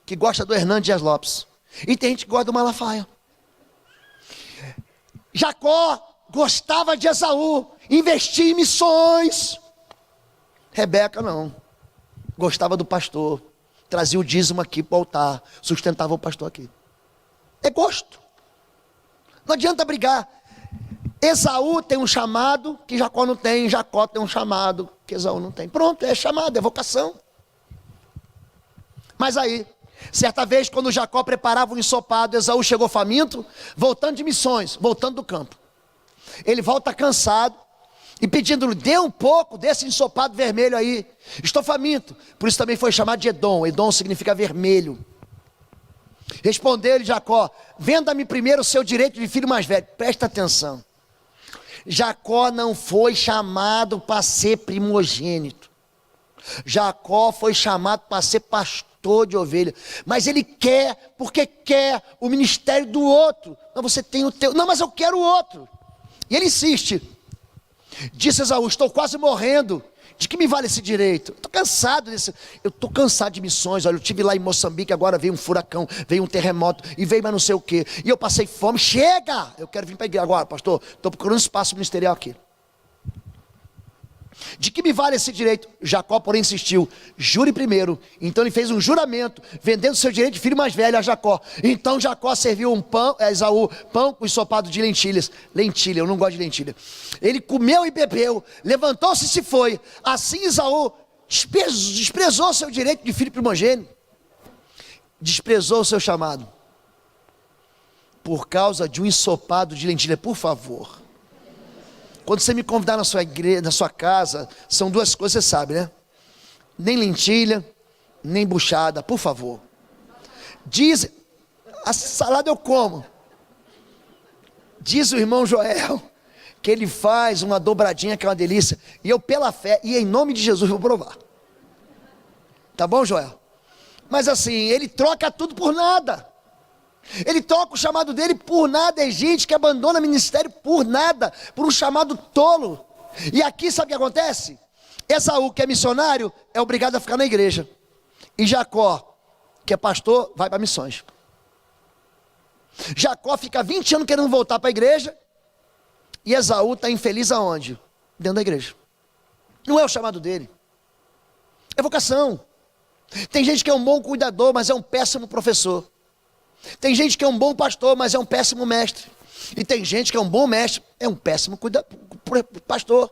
que gosta do Hernandes Dias Lopes, e tem gente que gosta do Malafaia. Jacó gostava de Esaú, investia em missões. Rebeca não. gostava do pastor, trazia o dízimo aqui para o altar, sustentava o pastor aqui. É gosto. Não adianta brigar. Esaú tem um chamado que Jacó não tem, Jacó tem um chamado que Esaú não tem. Pronto, é chamado, é vocação. Mas aí, certa vez, quando Jacó preparava um ensopado, Esaú chegou faminto, voltando de missões, voltando do campo. Ele volta cansado e pedindo-lhe, dê um pouco desse ensopado vermelho aí. Estou faminto. Por isso também foi chamado de Edom. Edom significa vermelho. Respondeu-lhe Jacó, venda-me primeiro o seu direito de filho mais velho. Presta atenção. Jacó não foi chamado para ser primogênito. Jacó foi chamado para ser pastor de ovelha. Mas ele quer, porque quer o ministério do outro. Não, você tem o teu. Não, mas eu quero o outro. E ele insiste. Disse Esaú, estou quase morrendo. De que me vale esse direito? Estou cansado desse. Eu estou cansado de missões. Olha, eu estive lá em Moçambique, agora veio um furacão, veio um terremoto e veio mais não sei o quê. E eu passei fome. Chega! Eu quero vir para a igreja agora, pastor. Estou procurando espaço ministerial aqui. De que me vale esse direito? Jacó, porém, insistiu. Jure primeiro. Então ele fez um juramento, vendendo seu direito de filho mais velho a Jacó. Então Jacó serviu um pão, Esaú, pão com ensopado de lentilhas. Lentilha, eu não gosto de lentilha. Ele comeu e bebeu, levantou-se e se foi. Assim Esaú desprezou seu direito de filho primogênito. Desprezou o seu chamado. Por causa de um ensopado de lentilha. Por favor. Quando você me convidar na sua igreja, na sua casa, são duas coisas, você sabe, né? Nem lentilha, nem buchada, por favor. Diz, a salada eu como. Diz o irmão Joel, que ele faz uma dobradinha que é uma delícia. E eu pela fé, e em nome de Jesus vou provar. Tá bom, Joel? Mas assim, ele troca tudo por nada. Ele troca o chamado dele por nada. É gente que abandona o ministério por nada, por um chamado tolo. E aqui sabe o que acontece? Esaú, que é missionário, é obrigado a ficar na igreja. E Jacó, que é pastor, vai para missões. Jacó fica 20 anos querendo voltar para a igreja. E Esaú está infeliz aonde? Dentro da igreja. Não é o chamado dele. É vocação. Tem gente que é um bom cuidador, mas é um péssimo professor. Tem gente que é um bom pastor, mas é um péssimo mestre. E tem gente que é um bom mestre, é um péssimo pastor.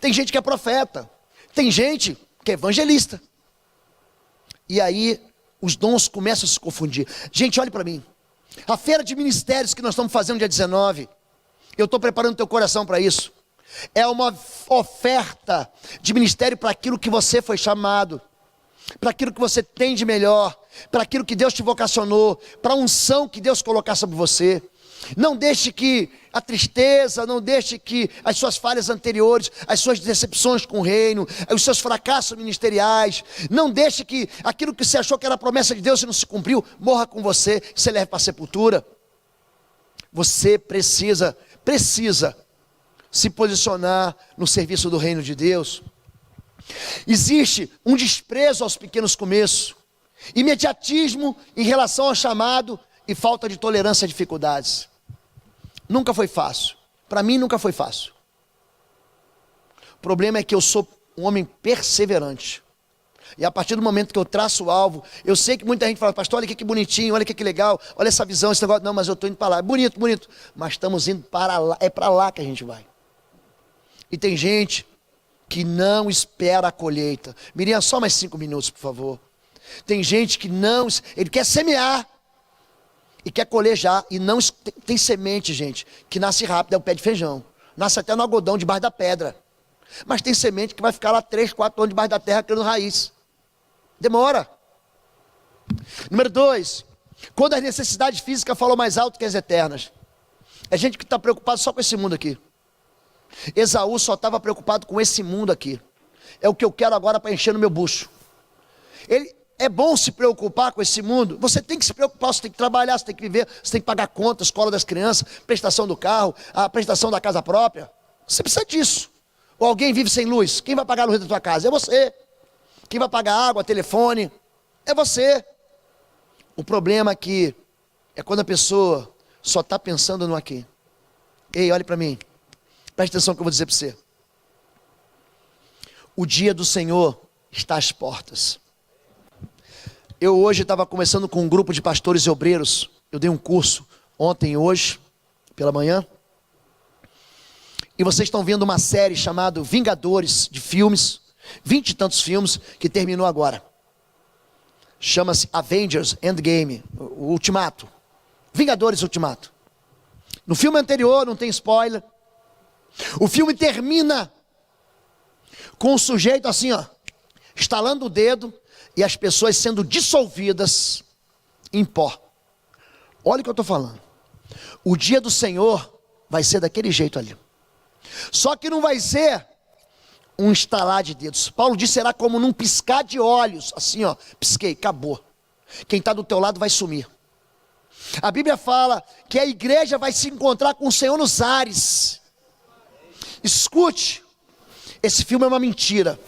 Tem gente que é profeta. Tem gente que é evangelista. E aí os dons começam a se confundir. Gente, olhe para mim. A feira de ministérios que nós estamos fazendo dia 19, eu estou preparando teu coração para isso. É uma oferta de ministério para aquilo que você foi chamado, para aquilo que você tem de melhor, para aquilo que Deus te vocacionou, para a unção que Deus colocar sobre você. Não deixe que a tristeza, não deixe que as suas falhas anteriores, as suas decepções com o reino, os seus fracassos ministeriais, não deixe que aquilo que você achou que era promessa de Deus e não se cumpriu, morra com você, e você leve para a sepultura. Você precisa se posicionar no serviço do reino de Deus. Existe um desprezo aos pequenos começos, imediatismo em relação ao chamado e falta de tolerância a dificuldades. Nunca foi fácil. Para mim nunca foi fácil. O problema é que eu sou um homem perseverante. E a partir do momento que eu traço o alvo, eu sei que muita gente fala, pastor, olha que bonitinho, olha que legal, olha essa visão, esse negócio. Não, mas eu estou indo para lá. É bonito, bonito. Mas estamos indo para lá, é para lá que a gente vai. E tem gente que não espera a colheita. Miriam, só mais 5 minutos, por favor. Tem gente que não, ele quer semear e quer colher já, e não tem semente, gente, que nasce rápido, é o pé de feijão. Nasce até no algodão, debaixo da pedra. Mas tem semente que vai ficar lá 3, 4 anos debaixo da terra, criando raiz. Demora. Número 2, quando as necessidades físicas falam mais alto que as eternas. É gente que está preocupado só com esse mundo aqui. Esaú só estava preocupado com esse mundo aqui. É o que eu quero agora para encher no meu bucho. É bom se preocupar com esse mundo. Você tem que se preocupar, você tem que trabalhar, você tem que viver, você tem que pagar conta, escola das crianças, prestação do carro, a prestação da casa própria. Você precisa disso. Ou alguém vive sem luz, quem vai pagar a luz da tua casa? É você. Quem vai pagar água, telefone? É você. O problema aqui é quando a pessoa só está pensando no aqui. Ei, olhe para mim. Preste atenção no que eu vou dizer para você. O dia do Senhor está às portas. Eu hoje estava conversando com um grupo de pastores e obreiros. Eu dei um curso ontem e hoje, pela manhã. E vocês estão vendo uma série chamada Vingadores, de filmes, 20 e tantos filmes, que terminou agora. Chama-se Avengers Endgame, o Ultimato. Vingadores Ultimato. No filme anterior, não tem spoiler, o filme termina com o sujeito assim, ó, estalando o dedo e as pessoas sendo dissolvidas em pó. Olha o que eu estou falando. O dia do Senhor vai ser daquele jeito ali. Só que não vai ser um estalar de dedos. Paulo disse, será como num piscar de olhos. Assim, ó, pisquei, acabou. Quem está do teu lado vai sumir. A Bíblia fala que a igreja vai se encontrar com o Senhor nos ares. Escute, esse filme é uma mentira.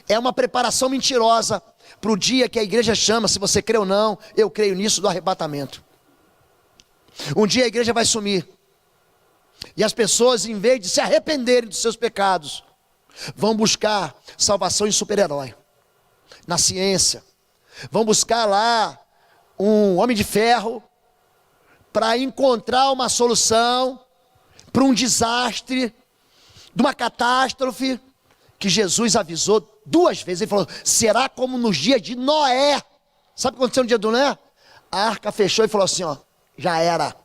É uma preparação mentirosa para o dia que a igreja chama, se você crê ou não, eu creio nisso, do arrebatamento. Um dia a igreja vai sumir. E as pessoas, em vez de se arrependerem dos seus pecados, vão buscar salvação em super-herói, na ciência. Vão buscar lá um homem de ferro para encontrar uma solução para um desastre, de uma catástrofe que Jesus avisou 2 vezes. Ele falou, será como nos dias de Noé. Sabe o que aconteceu no dia do Noé? A arca fechou e falou assim, ó, já era.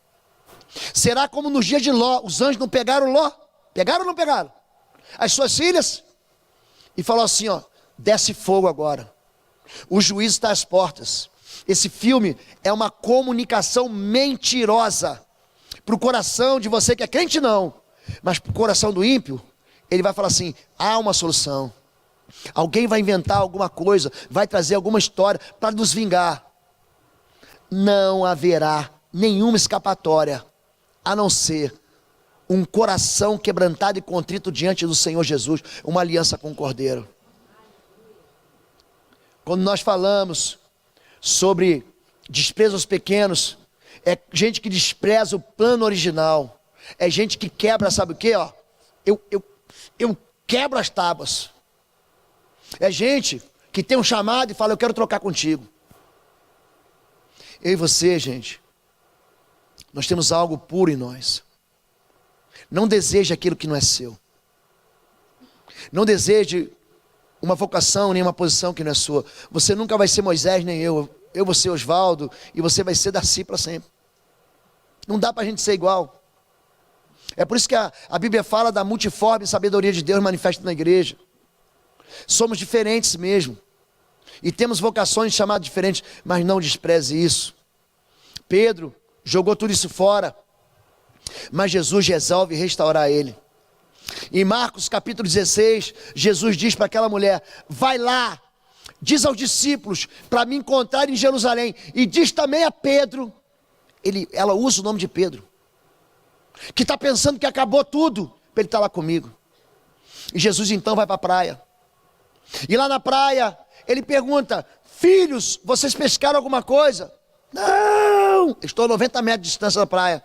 Será como nos dias de Ló. Os anjos não pegaram Ló? Pegaram ou não pegaram? As suas filhas? E falou assim, ó, desce fogo agora. O juízo está às portas. Esse filme é uma comunicação mentirosa para o coração de você que é crente, não, mas para o coração do ímpio. Ele vai falar assim, há uma solução. Alguém vai inventar alguma coisa, vai trazer alguma história para nos vingar. Não haverá nenhuma escapatória, a não ser um coração quebrantado e contrito diante do Senhor Jesus, uma aliança com o Cordeiro. Quando nós falamos sobre desprezo aos pequenos, é gente que despreza o plano original, é gente que quebra, sabe o que? Ó, eu quebro as tábuas. É gente que tem um chamado e fala, eu quero trocar contigo. Eu e você, gente, nós temos algo puro em nós. Não deseje aquilo que não é seu. Não deseje uma vocação, nem uma posição que não é sua. Você nunca vai ser Moisés, nem eu. Eu vou ser Osvaldo, e você vai ser Darcy para sempre. Não dá para a gente ser igual. É por isso que a Bíblia fala da multiforme sabedoria de Deus manifesta na igreja. Somos diferentes mesmo. E temos vocações chamadas diferentes, mas não despreze isso. Pedro jogou tudo isso fora, mas Jesus resolve restaurar ele. Em Marcos capítulo 16, Jesus diz para aquela mulher, vai lá, diz aos discípulos para me encontrar em Jerusalém, e diz também a Pedro, ela usa o nome de Pedro, que está pensando que acabou tudo, para ele estar lá comigo. E Jesus então vai para a praia, e lá na praia ele pergunta, filhos, vocês pescaram alguma coisa? Não, estou a 90 metros de distância da praia.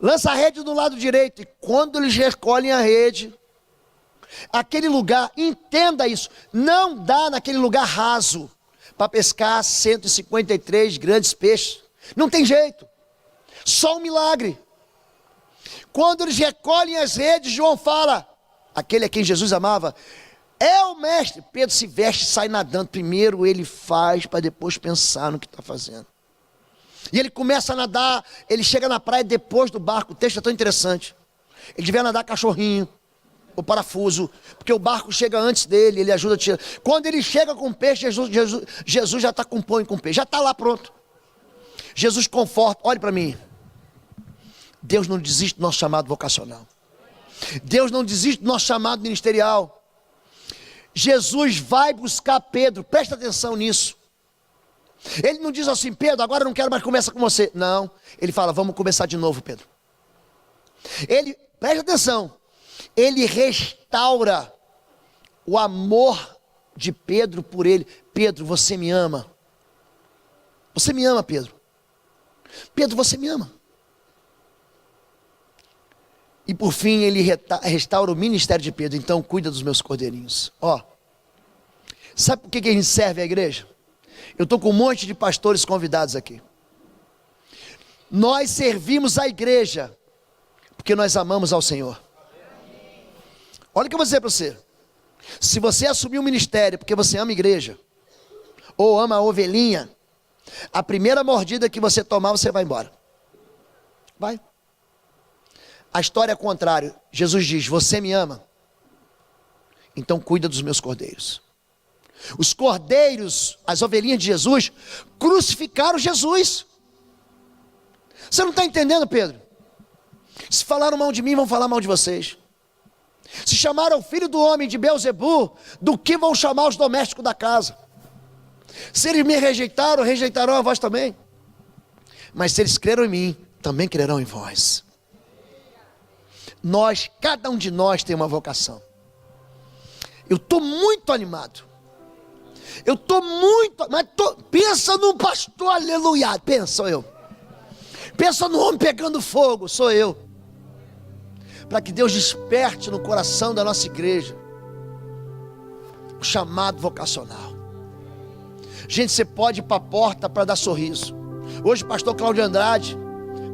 Lança a rede do lado direito, e quando eles recolhem a rede, aquele lugar, entenda isso, não dá naquele lugar raso para pescar 153 grandes peixes, não tem jeito, só um milagre. Quando eles recolhem as redes, João fala, aquele a quem Jesus amava, é o mestre. Pedro se veste e sai nadando. Primeiro ele faz para depois pensar no que está fazendo. E ele começa a nadar, ele chega na praia depois do barco. O texto é tão interessante. Ele devia nadar cachorrinho, o parafuso, porque o barco chega antes dele, ele ajuda a tirar. Quando ele chega com peixe, Jesus já está com pão e com peixe, já está lá pronto. Jesus conforta, olhe para mim. Deus não desiste do nosso chamado vocacional. Deus não desiste do nosso chamado ministerial. Jesus vai buscar Pedro, presta atenção nisso. Ele não diz assim, Pedro, agora eu não quero mais conversar com você. Não, ele fala, vamos começar de novo, Pedro. Ele, presta atenção, ele restaura o amor de Pedro por ele. Pedro, você me ama. Você me ama, Pedro. Pedro, você me ama. E por fim ele restaura o ministério de Pedro. Então cuida dos meus cordeirinhos. Ó, sabe por que a gente serve a igreja? Eu estou com um monte de pastores convidados aqui. Nós servimos a igreja porque nós amamos ao Senhor. Olha o que eu vou dizer para você. Se você assumir um ministério porque você ama a igreja, ou ama a ovelhinha, a primeira mordida que você tomar, você vai embora. Vai. A história é o contrário. Jesus diz: você me ama, então cuida dos meus cordeiros. Os cordeiros, as ovelhinhas de Jesus, crucificaram Jesus. Você não está entendendo, Pedro? Se falaram mal de mim, vão falar mal de vocês. Se chamaram o filho do homem de Beelzebu, do que vão chamar os domésticos da casa? Se eles me rejeitaram, rejeitarão a vós também. Mas se eles creram em mim, também crerão em vós. Nós, cada um de nós tem uma vocação. Eu estou muito animado. Pensa num pastor, aleluia, sou eu. Pensa no homem pegando fogo, sou eu. Para que Deus desperte no coração da nossa igreja o chamado vocacional. Gente, você pode ir para a porta para dar sorriso. Hoje o pastor Cláudio Andrade,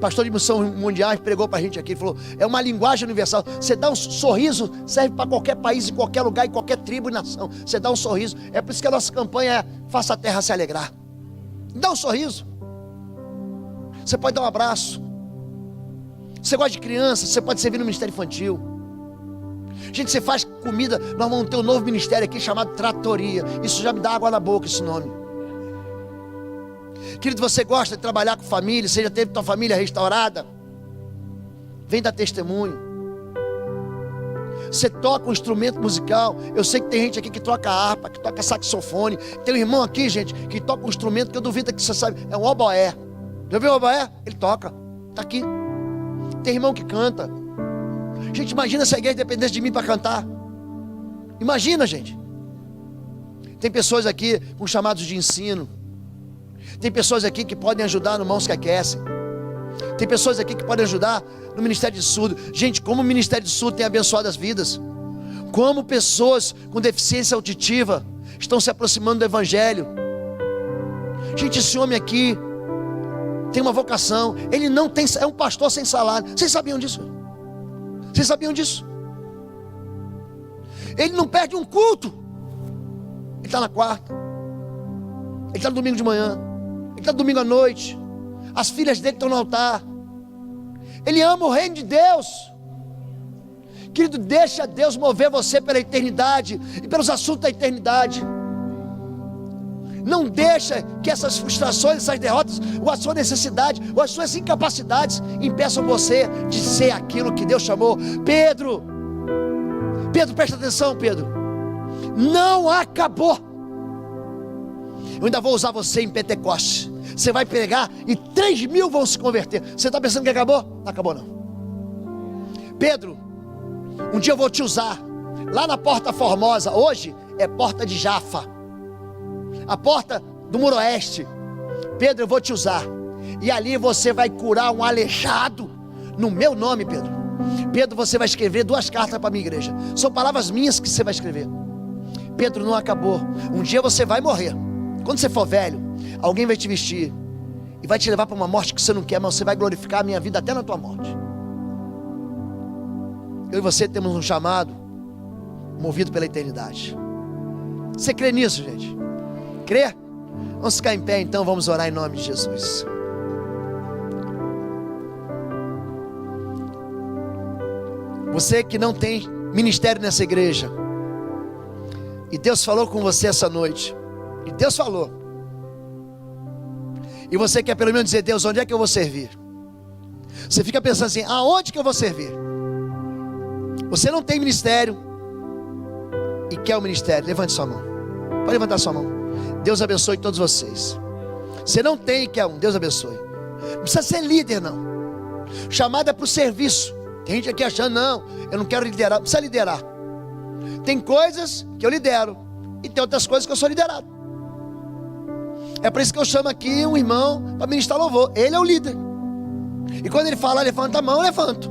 pastor de missão mundial, pregou para a gente aqui, ele falou, é uma linguagem universal. Você dá um sorriso, serve para qualquer país, em qualquer lugar, em qualquer tribo e nação. Você dá um sorriso. É por isso que a nossa campanha é: faça a terra se alegrar. Dá um sorriso. Você pode dar um abraço. Você gosta de criança, você pode servir no ministério infantil. Gente, você faz comida. Nós vamos ter um novo ministério aqui chamado Tratoria. Isso já me dá água na boca, esse nome. Querido, você gosta de trabalhar com família? Você já teve tua família restaurada? Vem dar testemunho. Você toca um instrumento musical. Eu sei que tem gente aqui que toca harpa, que toca saxofone. Tem um irmão aqui, gente, que toca um instrumento que eu duvido que você sabe. É um oboé. Já viu o oboé? Ele toca. Está aqui. Tem irmão que canta. Gente, imagina se a igreja dependesse de mim para cantar. Imagina, gente. Tem pessoas aqui com chamados de ensino. Tem pessoas aqui que podem ajudar no Mãos que Aquecem. Tem pessoas aqui que podem ajudar no Ministério de Surdo. Gente, como o Ministério de Surdo tem abençoado as vidas. Como pessoas com deficiência auditiva estão se aproximando do Evangelho. Gente, esse homem aqui tem uma vocação. Ele não tem, é um pastor sem salário. Vocês sabiam disso? Vocês sabiam disso? Ele não perde um culto. Ele está na quarta. Ele está no domingo de manhã. Ele está no domingo à noite. As filhas dele estão no altar. Ele ama o reino de Deus. Querido, deixa Deus mover você pela eternidade e pelos assuntos da eternidade. Não deixa que essas frustrações, essas derrotas, ou a sua necessidade, ou as suas incapacidades impeçam você de ser aquilo que Deus chamou. Pedro, presta atenção, Pedro. Não acabou. Eu ainda vou usar você em Pentecoste. Você vai pregar e 3.000 vão se converter. Você está pensando que acabou? Não acabou não. Pedro, um dia eu vou te usar lá na Porta Formosa. Hoje é Porta de Jafa, a porta do Muro Oeste. Pedro, eu vou te usar. E ali você vai curar um aleijado no meu nome, Pedro. Pedro, você vai escrever 2 cartas para a minha igreja. São palavras minhas que você vai escrever. Pedro, não acabou. Um dia você vai morrer. Quando você for velho, alguém vai te vestir e vai te levar para uma morte que você não quer, mas você vai glorificar a minha vida até na tua morte. Eu e você temos um chamado movido pela eternidade. Você crê nisso, gente? Crê? Vamos ficar em pé então, vamos orar em nome de Jesus. Você que não tem ministério nessa igreja, e Deus falou com você essa noite, e Deus falou, e você quer pelo menos dizer: Deus, onde é que eu vou servir? Você fica pensando assim: aonde que eu vou servir? Você não tem ministério e quer o ministério, levante sua mão. Pode levantar sua mão. Deus abençoe todos vocês. Você não tem e quer um, Deus abençoe. Não precisa ser líder não. Chamada é para o serviço. Tem gente aqui achando: não, eu não quero liderar. Não precisa liderar. Tem coisas que eu lidero e tem outras coisas que eu sou liderado. É por isso que eu chamo aqui um irmão para ministrar louvor. Ele é o líder. E quando ele fala, levanta a mão, eu levanto.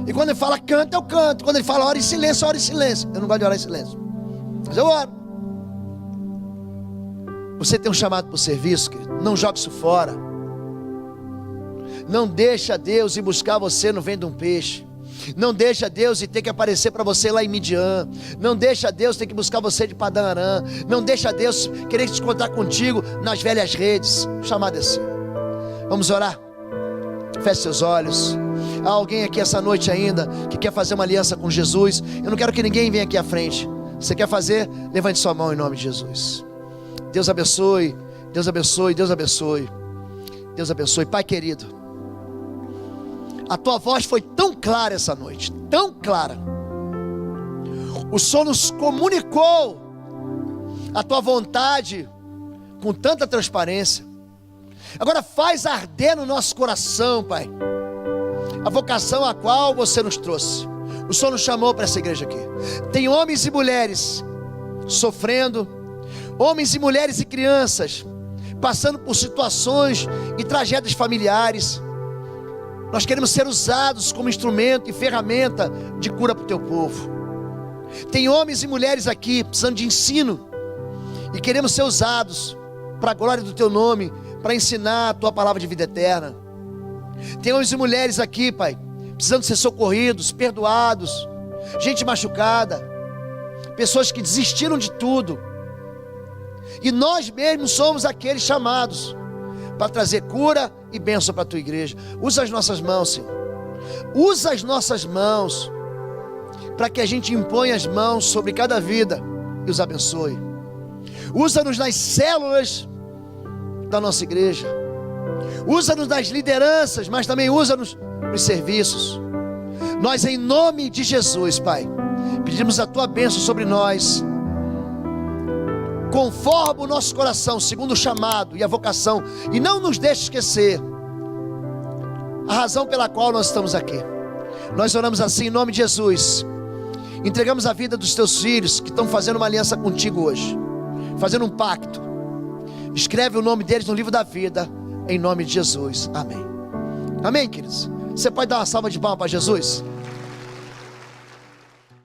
E quando ele fala canta, eu canto. Quando ele fala ora em silêncio, eu oro em silêncio. Eu não gosto de orar em silêncio, mas eu oro. Você tem um chamado para o serviço, querido. Não jogue isso fora. Não deixa Deus ir buscar você no ventre de um peixe. Não deixa Deus ir ter que aparecer para você lá em Midian. Não deixa Deus ter que buscar você de Padã Arã. Não deixa Deus querer se encontrar contigo nas velhas redes. O chamado é assim. Vamos orar? Feche seus olhos. Há alguém aqui essa noite ainda que quer fazer uma aliança com Jesus. Eu não quero que ninguém venha aqui à frente. Você quer fazer? Levante sua mão em nome de Jesus. Deus abençoe, Deus abençoe, Deus abençoe. Deus abençoe. Pai querido, a tua voz foi tão clara essa noite, tão clara. O Senhor nos comunicou a tua vontade com tanta transparência. Agora faz arder no nosso coração, Pai, a vocação a qual você nos trouxe. O Senhor nos chamou para essa igreja aqui. Tem homens e mulheres sofrendo, homens e mulheres e crianças passando por situações e tragédias familiares. Nós queremos ser usados como instrumento e ferramenta de cura para o teu povo. Tem homens e mulheres aqui precisando de ensino e queremos ser usados para a glória do teu nome, para ensinar a tua palavra de vida eterna. Tem homens e mulheres aqui, Pai, precisando ser socorridos, perdoados, gente machucada, pessoas que desistiram de tudo. E nós mesmos somos aqueles chamados para trazer cura e bênção para a tua igreja. Usa as nossas mãos, Senhor. Usa as nossas mãos para que a gente imponha as mãos sobre cada vida e os abençoe. Usa-nos nas células da nossa igreja. Usa-nos nas lideranças, mas também usa-nos nos serviços. Nós, em nome de Jesus, Pai, pedimos a tua bênção sobre nós. Conforma o nosso coração segundo o chamado e a vocação, e não nos deixe esquecer a razão pela qual nós estamos aqui. Nós oramos assim em nome de Jesus. Entregamos a vida dos teus filhos que estão fazendo uma aliança contigo hoje, fazendo um pacto. Escreve o nome deles no livro da vida, em nome de Jesus. Amém. Amém, queridos. Você pode dar uma salva de palmas para Jesus?